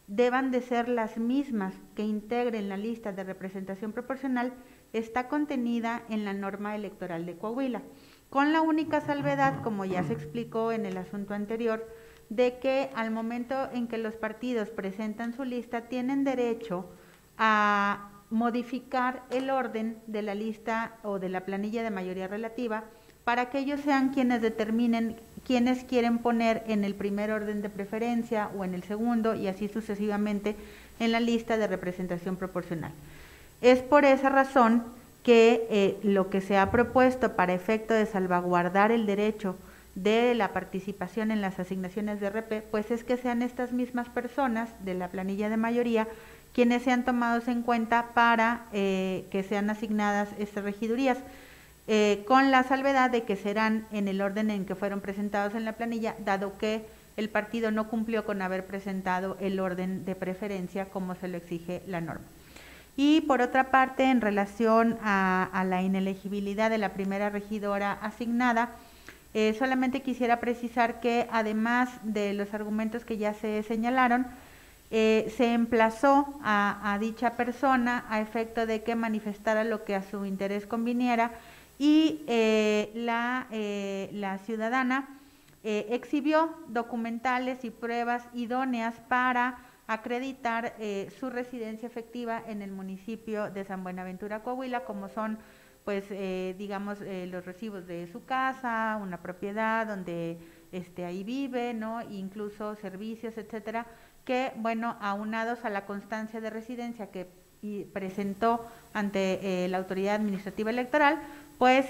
deban de ser las mismas que integren la lista de representación proporcional está contenida en la norma electoral de Coahuila, con la única salvedad, como ya se explicó en el asunto anterior, de que al momento en que los partidos presentan su lista tienen derecho a modificar el orden de la lista o de la planilla de mayoría relativa para que ellos sean quienes determinen quiénes quieren poner en el primer orden de preferencia o en el segundo y así sucesivamente en la lista de representación proporcional. Es por esa razón que lo que se ha propuesto para efecto de salvaguardar el derecho de la participación en las asignaciones de RP, pues es que sean estas mismas personas de la planilla de mayoría quienes sean tomados en cuenta para que sean asignadas estas regidurías, con la salvedad de que serán en el orden en que fueron presentados en la planilla, dado que el partido no cumplió con haber presentado el orden de preferencia como se lo exige la norma. Y por otra parte, en relación a la inelegibilidad de la primera regidora asignada, solamente quisiera precisar que además de los argumentos que ya se señalaron, se emplazó a dicha persona a efecto de que manifestara lo que a su interés conviniera y la ciudadana exhibió documentales y pruebas idóneas para acreditar su residencia efectiva en el municipio de San Buenaventura, Coahuila, como son pues digamos los recibos de su casa, una propiedad donde ahí vive, ¿no? Incluso servicios, etcétera, que bueno, aunados a la constancia de residencia que presentó ante la autoridad administrativa electoral, pues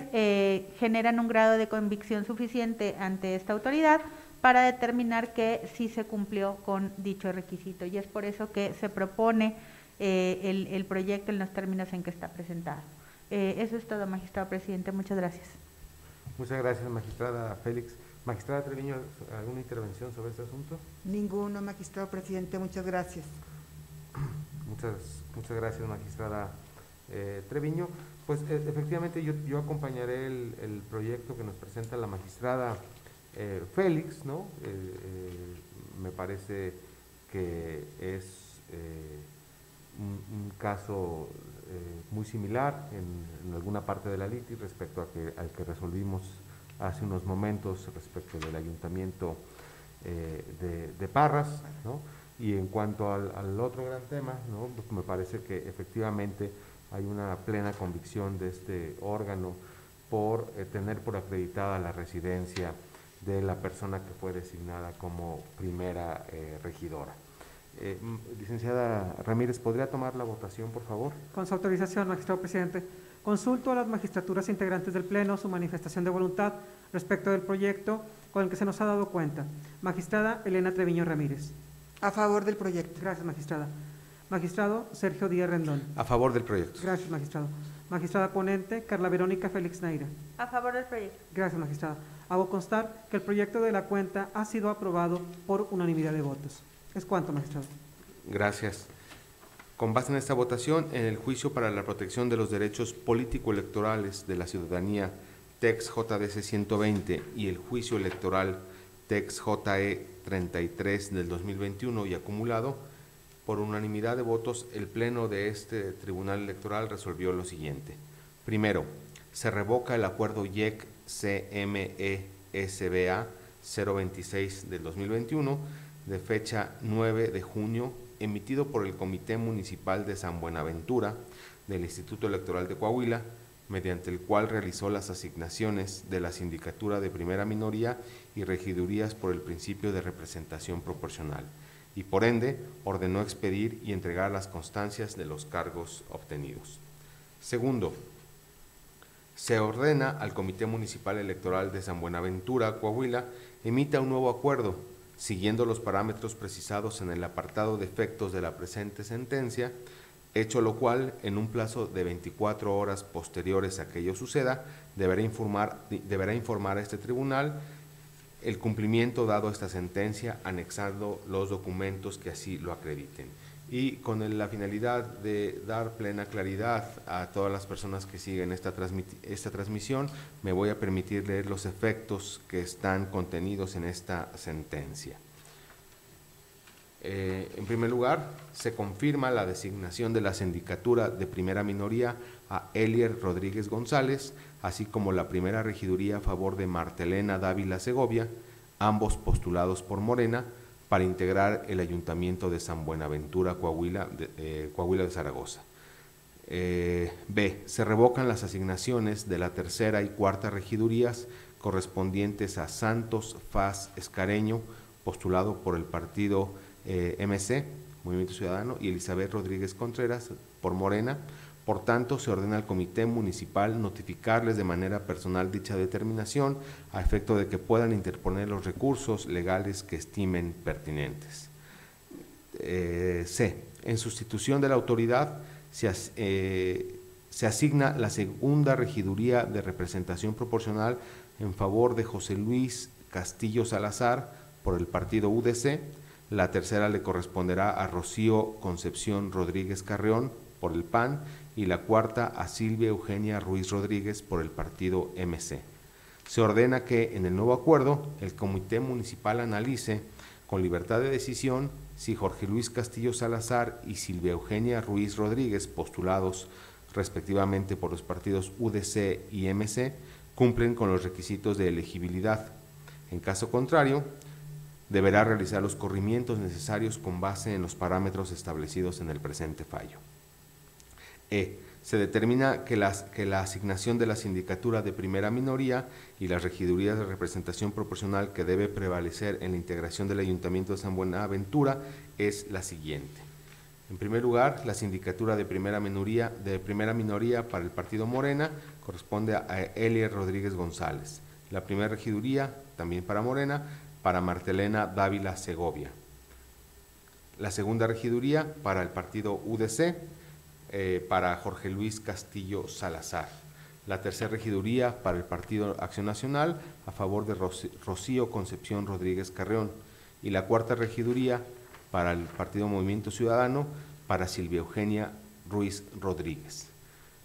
generan un grado de convicción suficiente ante esta autoridad para determinar que sí se cumplió con dicho requisito, y es por eso que se propone el proyecto en los términos en que está presentado. Eso es todo, magistrado presidente. Muchas gracias. Muchas gracias, magistrada Félix. Magistrada Treviño, ¿alguna intervención sobre este asunto? Ninguno, magistrado presidente. Muchas gracias. Muchas gracias, magistrada Treviño. Pues efectivamente yo acompañaré el proyecto que nos presenta la magistrada Félix, ¿no? Me parece que es un caso muy similar en alguna parte de la litis respecto al que resolvimos hace unos momentos respecto del ayuntamiento de Parras, ¿no? Y en cuanto al otro gran tema, ¿no? Pues me parece que efectivamente hay una plena convicción de este órgano por tener por acreditada la residencia de la persona que fue designada como primera regidora. Licenciada Ramírez, ¿podría tomar la votación, por favor? Con su autorización, magistrado presidente. Consulto a las magistraturas integrantes del Pleno su manifestación de voluntad respecto del proyecto con el que se nos ha dado cuenta. Magistrada Elena Treviño Ramírez. A favor del proyecto. Gracias, magistrada. Magistrado Sergio Díaz Rendón. A favor del proyecto. Gracias, magistrado. Magistrada ponente Carla Verónica Félix Naira. A favor del proyecto. Gracias, magistrada. Hago constar que el proyecto de la cuenta ha sido aprobado por unanimidad de votos. Es cuanto, magistrado. Gracias. Con base en esta votación, en el juicio para la protección de los derechos político-electorales de la ciudadanía TEX JDC 120 y el juicio electoral TEX JE 33 del 2021 y acumulado, por unanimidad de votos, el Pleno de este Tribunal Electoral resolvió lo siguiente. Primero, se revoca el acuerdo IEC CME-SBA 026 del 2021 de fecha 9 de junio, emitido por el Comité Municipal de San Buenaventura del Instituto Electoral de Coahuila, mediante el cual realizó las asignaciones de la sindicatura de primera minoría y regidurías por el principio de representación proporcional, y por ende ordenó expedir y entregar las constancias de los cargos obtenidos. Segundo, se ordena al Comité Municipal Electoral de San Buenaventura, Coahuila, emita un nuevo acuerdo, siguiendo los parámetros precisados en el apartado de efectos de la presente sentencia, hecho lo cual, en un plazo de 24 horas posteriores a que ello suceda, deberá informar a este tribunal el cumplimiento dado a esta sentencia, anexando los documentos que así lo acrediten. Y con la finalidad de dar plena claridad a todas las personas que siguen esta transmisión, me voy a permitir leer los efectos que están contenidos en esta sentencia. En primer lugar, se confirma la designación de la sindicatura de primera minoría a Elier Rodríguez González, así como la primera regiduría a favor de Martelena Dávila Segovia, ambos postulados por Morena, para integrar el Ayuntamiento de San Buenaventura, Coahuila de Zaragoza. B. Se revocan las asignaciones de la tercera y cuarta regidurías correspondientes a Santos Faz Escareño, postulado por el partido MC, Movimiento Ciudadano, y Elizabeth Rodríguez Contreras, por Morena. Por tanto, se ordena al Comité Municipal notificarles de manera personal dicha determinación a efecto de que puedan interponer los recursos legales que estimen pertinentes. C. En sustitución de la autoridad se asigna la segunda regiduría de representación proporcional en favor de José Luis Castillo Salazar por el partido UDC. La tercera le corresponderá a Rocío Concepción Rodríguez Carreón por el PAN y la cuarta a Silvia Eugenia Ruiz Rodríguez por el partido MC. Se ordena que en el nuevo acuerdo el Comité Municipal analice con libertad de decisión si Jorge Luis Castillo Salazar y Silvia Eugenia Ruiz Rodríguez, postulados respectivamente por los partidos UDC y MC, cumplen con los requisitos de elegibilidad. En caso contrario, deberá realizar los corrimientos necesarios con base en los parámetros establecidos en el presente fallo. Se determina que la asignación de la sindicatura de primera minoría y las regidurías de representación proporcional que debe prevalecer en la integración del Ayuntamiento de San Buenaventura es la siguiente. En primer lugar, la sindicatura de primera minoría para el partido Morena corresponde a Elia Rodríguez González. La primera regiduría, también para Morena, para Martelena Dávila Segovia. La segunda regiduría para el partido UDC, para Jorge Luis Castillo Salazar. La tercera regiduría para el Partido Acción Nacional a favor de Rocío Concepción Rodríguez Carreón, y la cuarta regiduría para el Partido Movimiento Ciudadano para Silvia Eugenia Ruiz Rodríguez.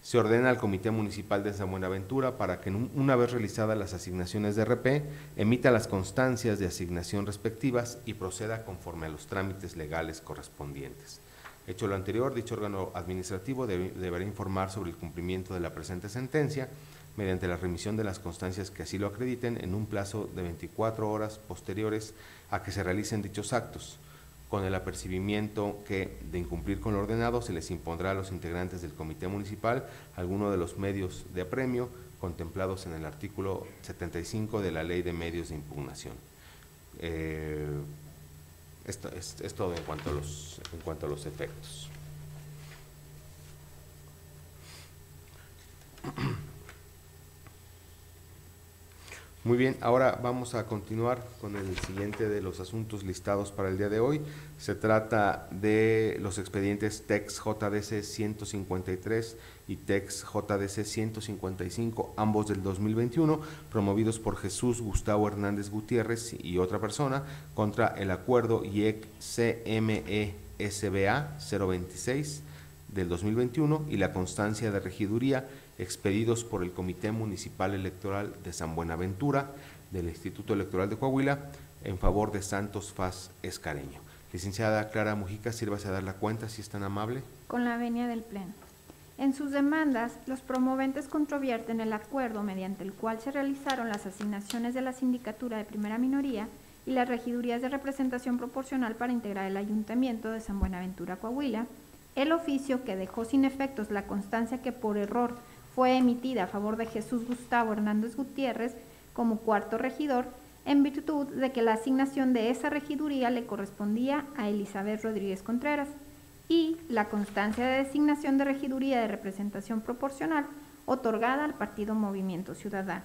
Se ordena al Comité Municipal de San Buenaventura para que una vez realizadas las asignaciones de RP, emita las constancias de asignación respectivas y proceda conforme a los trámites legales correspondientes. Hecho lo anterior, dicho órgano administrativo deberá informar sobre el cumplimiento de la presente sentencia mediante la remisión de las constancias que así lo acrediten en un plazo de 24 horas posteriores a que se realicen dichos actos. Con el apercibimiento que, de incumplir con lo ordenado, se les impondrá a los integrantes del Comité Municipal alguno de los medios de apremio contemplados en el artículo 75 de la Ley de Medios de Impugnación. Esto es todo en cuanto a los efectos. Muy bien, ahora vamos a continuar con el siguiente de los asuntos listados para el día de hoy. Se trata de los expedientes TEX JDC 153 y TEX JDC 155, ambos del 2021, promovidos por Jesús Gustavo Hernández Gutiérrez y otra persona, contra el acuerdo IEC CME SBA 026 del 2021 y la constancia de regiduría expedidos por el Comité Municipal Electoral de San Buenaventura del Instituto Electoral de Coahuila en favor de Santos Faz Escareño. Licenciada Clara Mujica, sírvase a dar la cuenta, si es tan amable. Con la venia del Pleno. En sus demandas, los promoventes controvierten el acuerdo mediante el cual se realizaron las asignaciones de la sindicatura de primera minoría y las regidurías de representación proporcional para integrar el Ayuntamiento de San Buenaventura, Coahuila, el oficio que dejó sin efectos la constancia que por error fue emitida a favor de Jesús Gustavo Hernández Gutiérrez como cuarto regidor, en virtud de que la asignación de esa regiduría le correspondía a Elizabeth Rodríguez Contreras, y la constancia de designación de regiduría de representación proporcional otorgada al Partido Movimiento Ciudadano.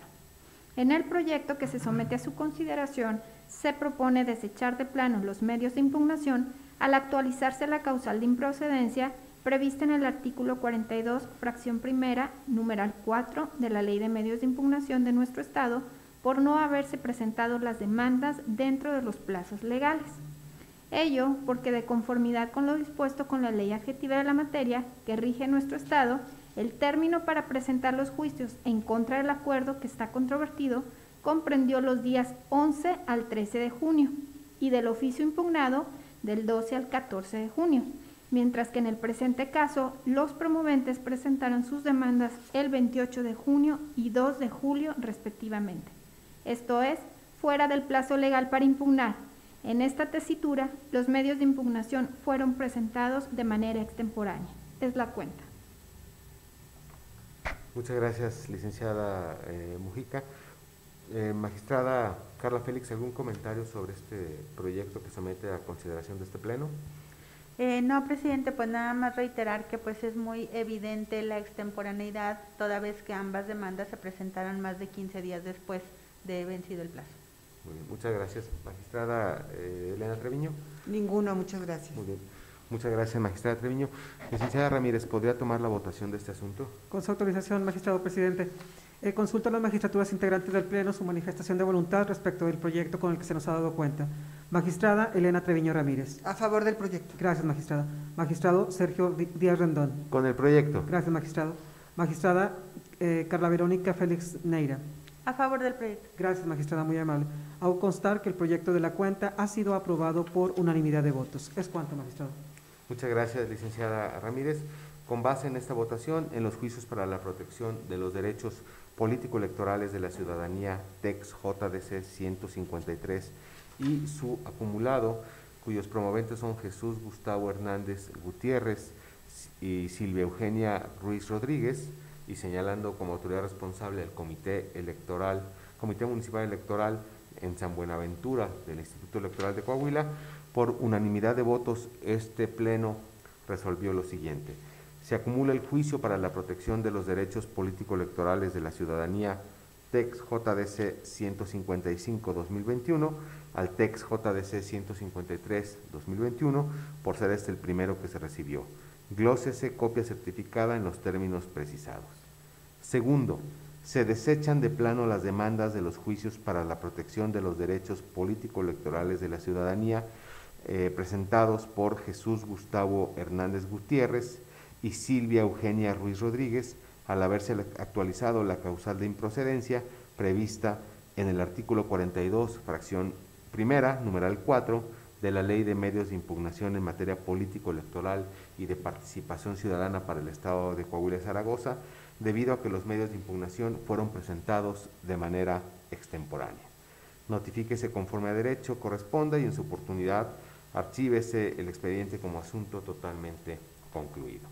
En el proyecto que se somete a su consideración, se propone desechar de plano los medios de impugnación al actualizarse la causal de improcedencia prevista en el artículo 42, fracción primera, numeral 4 de la Ley de Medios de Impugnación de nuestro Estado, por no haberse presentado las demandas dentro de los plazos legales. Ello porque, de conformidad con lo dispuesto con la ley adjetiva de la materia que rige nuestro Estado, el término para presentar los juicios en contra del acuerdo que está controvertido comprendió los días 11 al 13 de junio y del oficio impugnado del 12 al 14 de junio, mientras que en el presente caso los promoventes presentaron sus demandas el 28 de junio y 2 de julio respectivamente. Esto es, fuera del plazo legal para impugnar. En esta tesitura, los medios de impugnación fueron presentados de manera extemporánea. Es la cuenta. Muchas gracias, licenciada Mujica. Magistrada Carla Félix, ¿algún comentario sobre este proyecto que somete a consideración de este Pleno? No, presidente, pues nada más reiterar que pues es muy evidente la extemporaneidad, toda vez que ambas demandas se presentaron más de 15 días después de vencido el plazo. Muy bien, muchas gracias. Magistrada Elena Treviño. Ninguno, muchas gracias. Muy bien. Muchas gracias, magistrada Treviño. Licenciada Ramírez, ¿podría tomar la votación de este asunto? Con su autorización, magistrado presidente. Consulto a las magistraturas integrantes del Pleno su manifestación de voluntad respecto del proyecto con el que se nos ha dado cuenta. Magistrada Elena Treviño Ramírez. A favor del proyecto. Gracias, magistrada. Magistrado Sergio Díaz Rendón. Con el proyecto. Gracias, magistrado. Magistrada Carla Verónica Félix Neira. A favor del proyecto. Gracias, magistrada, muy amable. Hago constar que el proyecto de la cuenta ha sido aprobado por unanimidad de votos. Es cuanto, magistrado. Muchas gracias, licenciada Ramírez. Con base en esta votación, en los juicios para la protección de los derechos político-electorales de la ciudadanía TEX JDC 153 y su acumulado, cuyos promoventes son Jesús Gustavo Hernández Gutiérrez y Silvia Eugenia Ruiz Rodríguez, y señalando como autoridad responsable al Comité Municipal Electoral en San Buenaventura del Instituto Electoral de Coahuila, por unanimidad de votos, este pleno resolvió lo siguiente: se acumula el juicio para la protección de los derechos político-electorales de la ciudadanía TEX JDC 155-2021 al TEX JDC 153-2021, por ser este el primero que se recibió. Glósese copia certificada en los términos precisados. Segundo, se desechan de plano las demandas de los juicios para la protección de los derechos político-electorales de la ciudadanía presentados por Jesús Gustavo Hernández Gutiérrez y Silvia Eugenia Ruiz Rodríguez, al haberse actualizado la causal de improcedencia prevista en el artículo 42, fracción primera, numeral 4, de la Ley de Medios de Impugnación en materia político-electoral y de participación ciudadana para el Estado de Coahuila y Zaragoza, debido a que los medios de impugnación fueron presentados de manera extemporánea. Notifíquese conforme a derecho corresponda y en su oportunidad archívese el expediente como asunto totalmente concluido.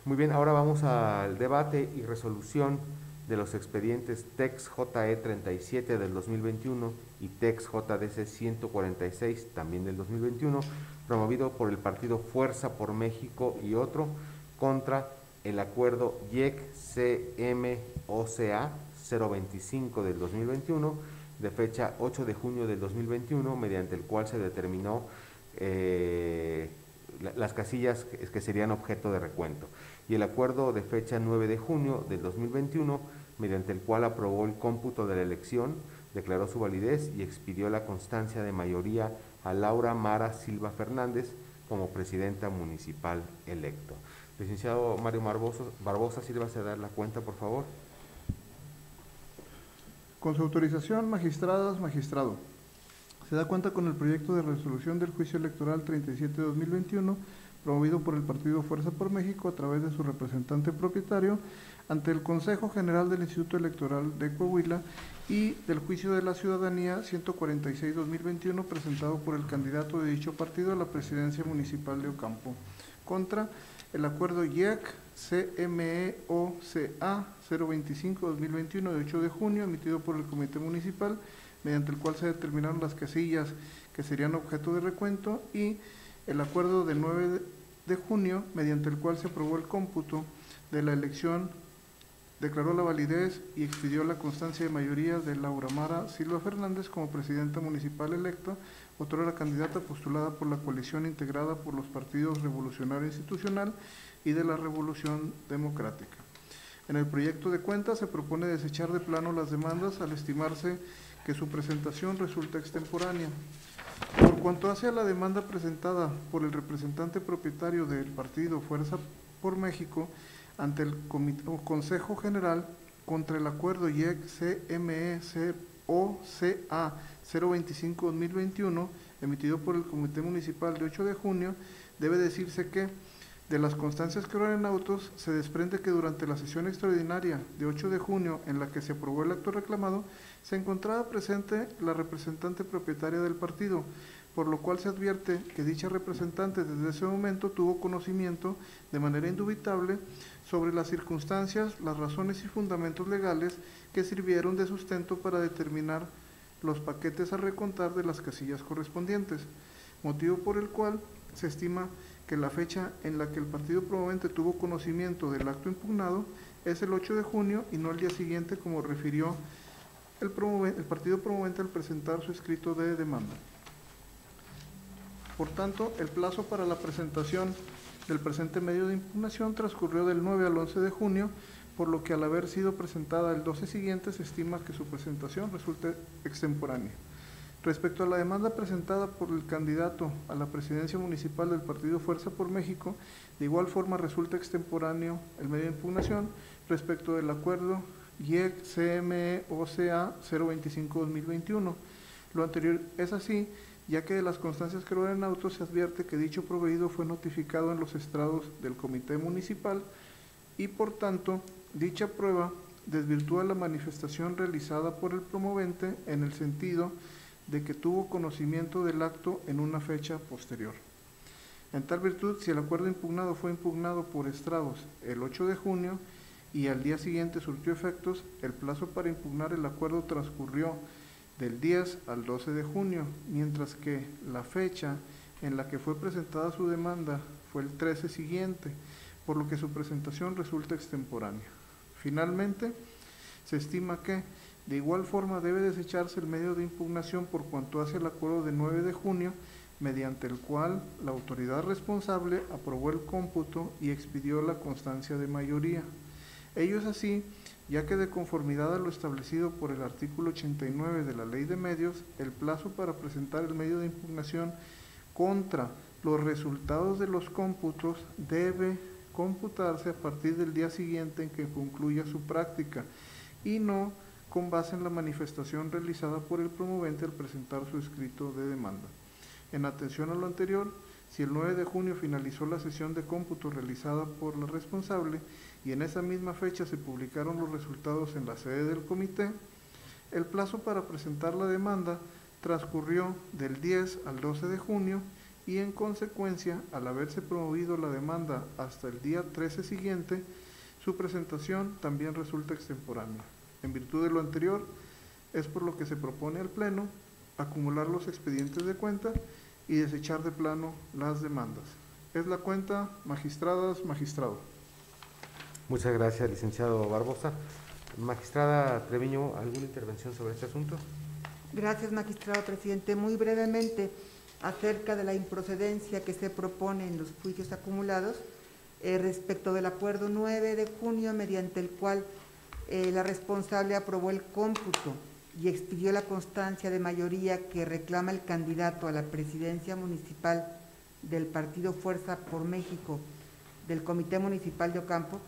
Muy bien, ahora vamos al debate y resolución de los expedientes TEX JE 37 del 2021 y TEX JDC 146 también del 2021, promovido por el partido Fuerza por México y otro, contra el acuerdo YEC-CMOCA 025 del 2021, de fecha 8 de junio del 2021, mediante el cual se determinó las casillas que serían objeto de recuento, y el acuerdo de fecha 9 de junio del 2021, mediante el cual aprobó el cómputo de la elección, declaró su validez y expidió la constancia de mayoría a Laura Mara Silva Fernández como presidenta municipal electo. Licenciado Mario Barbosa, sírvase a dar la cuenta, por favor. Con su autorización, magistradas, magistrado, se da cuenta con el proyecto de resolución del juicio electoral 37-2021, promovido por el partido Fuerza por México a través de su representante propietario ante el Consejo General del Instituto Electoral de Coahuila, y del juicio de la ciudadanía 146-2021 presentado por el candidato de dicho partido a la presidencia municipal de Ocampo, contra el acuerdo YEC-CMEOCA 025-2021 de 8 de junio, emitido por el Comité Municipal, mediante el cual se determinaron las casillas que serían objeto de recuento, y el acuerdo del 9 de junio, mediante el cual se aprobó el cómputo de la elección, declaró la validez y expidió la constancia de mayoría de Laura Mara Silva Fernández como presidenta municipal electa, otrora candidata postulada por la coalición integrada por los partidos Revolucionario Institucional y de la Revolución Democrática. En el proyecto de cuenta se propone desechar de plano las demandas al estimarse que su presentación resulta extemporánea. Por cuanto hace a la demanda presentada por el representante propietario del partido Fuerza por México ante el Consejo General contra el acuerdo YEC-CMEOCA 025-2021, emitido por el Comité Municipal de 8 de junio, debe decirse que de las constancias que oran en autos se desprende que durante la sesión extraordinaria de 8 de junio, en la que se aprobó el acto reclamado, se encontraba presente la representante propietaria del partido, por lo cual se advierte que dicha representante desde ese momento tuvo conocimiento de manera indubitable sobre las circunstancias, las razones y fundamentos legales que sirvieron de sustento para determinar los paquetes a recontar de las casillas correspondientes, motivo por el cual se estima que la fecha en la que el partido promovente tuvo conocimiento del acto impugnado es el 8 de junio y no el día siguiente, como refirió el partido promovente al presentar su escrito de demanda. Por tanto, el plazo para la presentación del presente medio de impugnación transcurrió del 9 al 11 de junio, por lo que al haber sido presentada el 12 siguiente se estima que su presentación resulte extemporánea. Respecto a la demanda presentada por el candidato a la presidencia municipal del partido Fuerza por México, de igual forma resulta extemporáneo el medio de impugnación respecto del acuerdo IEC-CME-OCA 025-2021. Lo anterior es así, ya que de las constancias que en auto se advierte que dicho proveído fue notificado en los estrados del comité municipal y por tanto dicha prueba desvirtúa la manifestación realizada por el promovente en el sentido de que tuvo conocimiento del acto en una fecha posterior. En tal virtud, si el acuerdo impugnado fue impugnado por estrados el 8 de junio y al día siguiente surtió efectos, el plazo para impugnar el acuerdo transcurrió del 10 al 12 de junio, mientras que la fecha en la que fue presentada su demanda fue el 13 siguiente, por lo que su presentación resulta extemporánea. Finalmente, se estima que, de igual forma, debe desecharse el medio de impugnación por cuanto hace el acuerdo de 9 de junio, mediante el cual la autoridad responsable aprobó el cómputo y expidió la constancia de mayoría. Ello es así, ya que de conformidad a lo establecido por el artículo 89 de la Ley de Medios, el plazo para presentar el medio de impugnación contra los resultados de los cómputos debe computarse a partir del día siguiente en que concluya su práctica y no con base en la manifestación realizada por el promovente al presentar su escrito de demanda. En atención a lo anterior, si el 9 de junio finalizó la sesión de cómputo realizada por la responsable y en esa misma fecha se publicaron los resultados en la sede del comité, el plazo para presentar la demanda transcurrió del 10 al 12 de junio y en consecuencia, al haberse promovido la demanda hasta el día 13 siguiente, su presentación también resulta extemporánea. En virtud de lo anterior, es por lo que se propone al Pleno acumular los expedientes de cuenta y desechar de plano las demandas. Es la cuenta, magistradas, magistrado. Muchas gracias, licenciado Barbosa. Magistrada Treviño, ¿alguna intervención sobre este asunto? Gracias, magistrado presidente. Muy brevemente, acerca de la improcedencia que se propone en los juicios acumulados, respecto del acuerdo 9 de junio, mediante el cual la responsable aprobó el cómputo y expidió la constancia de mayoría que reclama el candidato a la presidencia municipal del partido Fuerza por México del Comité Municipal de Ocampo,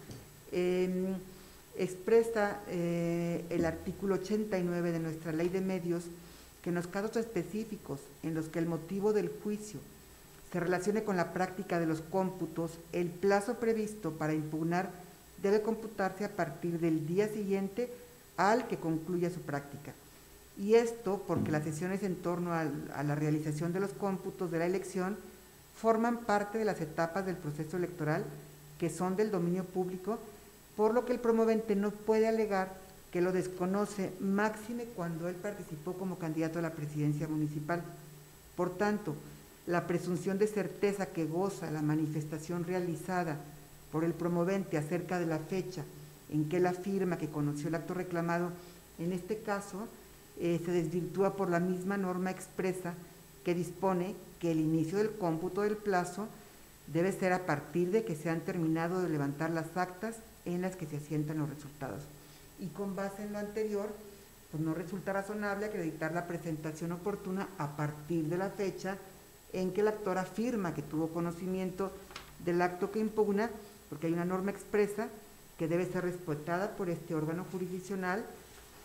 expresa el artículo 89 de nuestra Ley de Medios que en los casos específicos en los que el motivo del juicio se relacione con la práctica de los cómputos, el plazo previsto para impugnar debe computarse a partir del día siguiente al que concluya su práctica. Y esto porque las sesiones en torno a la realización de los cómputos de la elección forman parte de las etapas del proceso electoral que son del dominio público, por lo que el promovente no puede alegar que lo desconoce, máxime cuando él participó como candidato a la presidencia municipal. Por tanto, la presunción de certeza que goza la manifestación realizada por el promovente acerca de la fecha en que él afirma que conoció el acto reclamado, en este caso se desvirtúa por la misma norma expresa que dispone que el inicio del cómputo del plazo debe ser a partir de que se han terminado de levantar las actas en las que se asientan los resultados. Y con base en lo anterior, pues no resulta razonable acreditar la presentación oportuna a partir de la fecha en que el actor afirma que tuvo conocimiento del acto que impugna, porque hay una norma expresa que debe ser respetada por este órgano jurisdiccional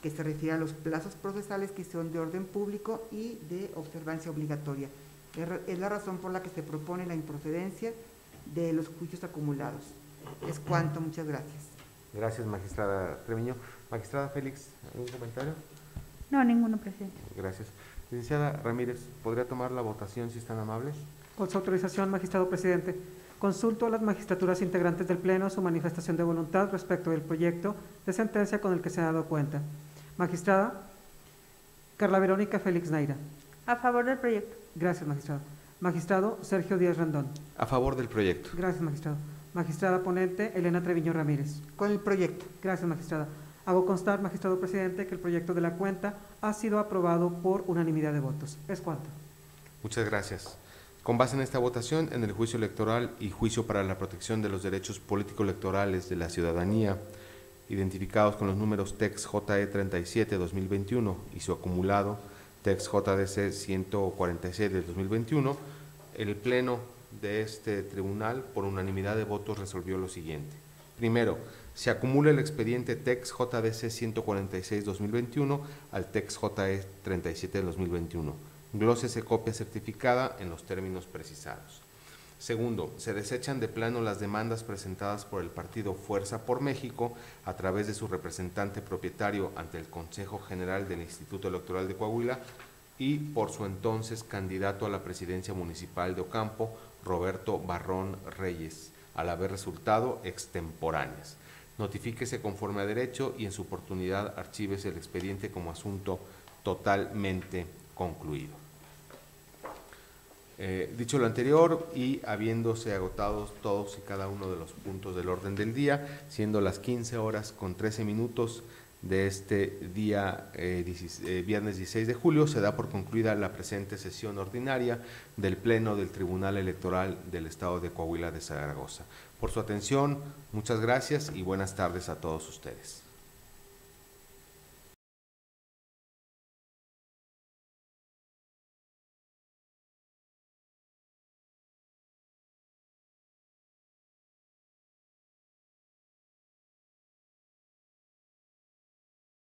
que se refiere a los plazos procesales que son de orden público y de observancia obligatoria. Es la razón por la que se propone la improcedencia de los juicios acumulados. Es cuanto, muchas gracias. Gracias, magistrada Treviño. Magistrada Félix, ¿algún comentario? No, ninguno, presidente. Gracias. Licenciada Ramírez, ¿podría tomar la votación si están amables? Con su autorización, magistrado presidente, consulto a las magistraturas integrantes del Pleno su manifestación de voluntad respecto del proyecto de sentencia con el que se ha dado cuenta. Magistrada, Carla Verónica Félix Naira. A favor del proyecto. Gracias, magistrado. Magistrado Sergio Díaz Rendón. A favor del proyecto. Gracias, magistrado. Magistrada ponente Elena Treviño Ramírez. Con el proyecto. Gracias, magistrada. Hago constar, magistrado presidente, que el proyecto de la cuenta ha sido aprobado por unanimidad de votos. Es cuanto. Muchas gracias. Con base en esta votación, en el juicio electoral y juicio para la protección de los derechos político-electorales de la ciudadanía, identificados con los números TEX JE 37-2021 y su acumulado TEX JDC 146 del 2021, el Pleno de este tribunal, por unanimidad de votos, resolvió lo siguiente. Primero, se acumula el expediente TEX JDC 146-2021 al TEX JE 37 del 2021. Glósese copia certificada en los términos precisados. Segundo, se desechan de plano las demandas presentadas por el partido Fuerza por México a través de su representante propietario ante el Consejo General del Instituto Electoral de Coahuila y por su entonces candidato a la presidencia municipal de Ocampo, Roberto Barrón Reyes, al haber resultado extemporáneas. Notifíquese conforme a derecho y en su oportunidad archívese el expediente como asunto totalmente concluido. Dicho lo anterior y habiéndose agotados todos y cada uno de los puntos del orden del día, siendo las 15:13 de este día viernes 16 de julio, se da por concluida la presente sesión ordinaria del Pleno del Tribunal Electoral del Estado de Coahuila de Zaragoza. Por su atención, muchas gracias y buenas tardes a todos ustedes.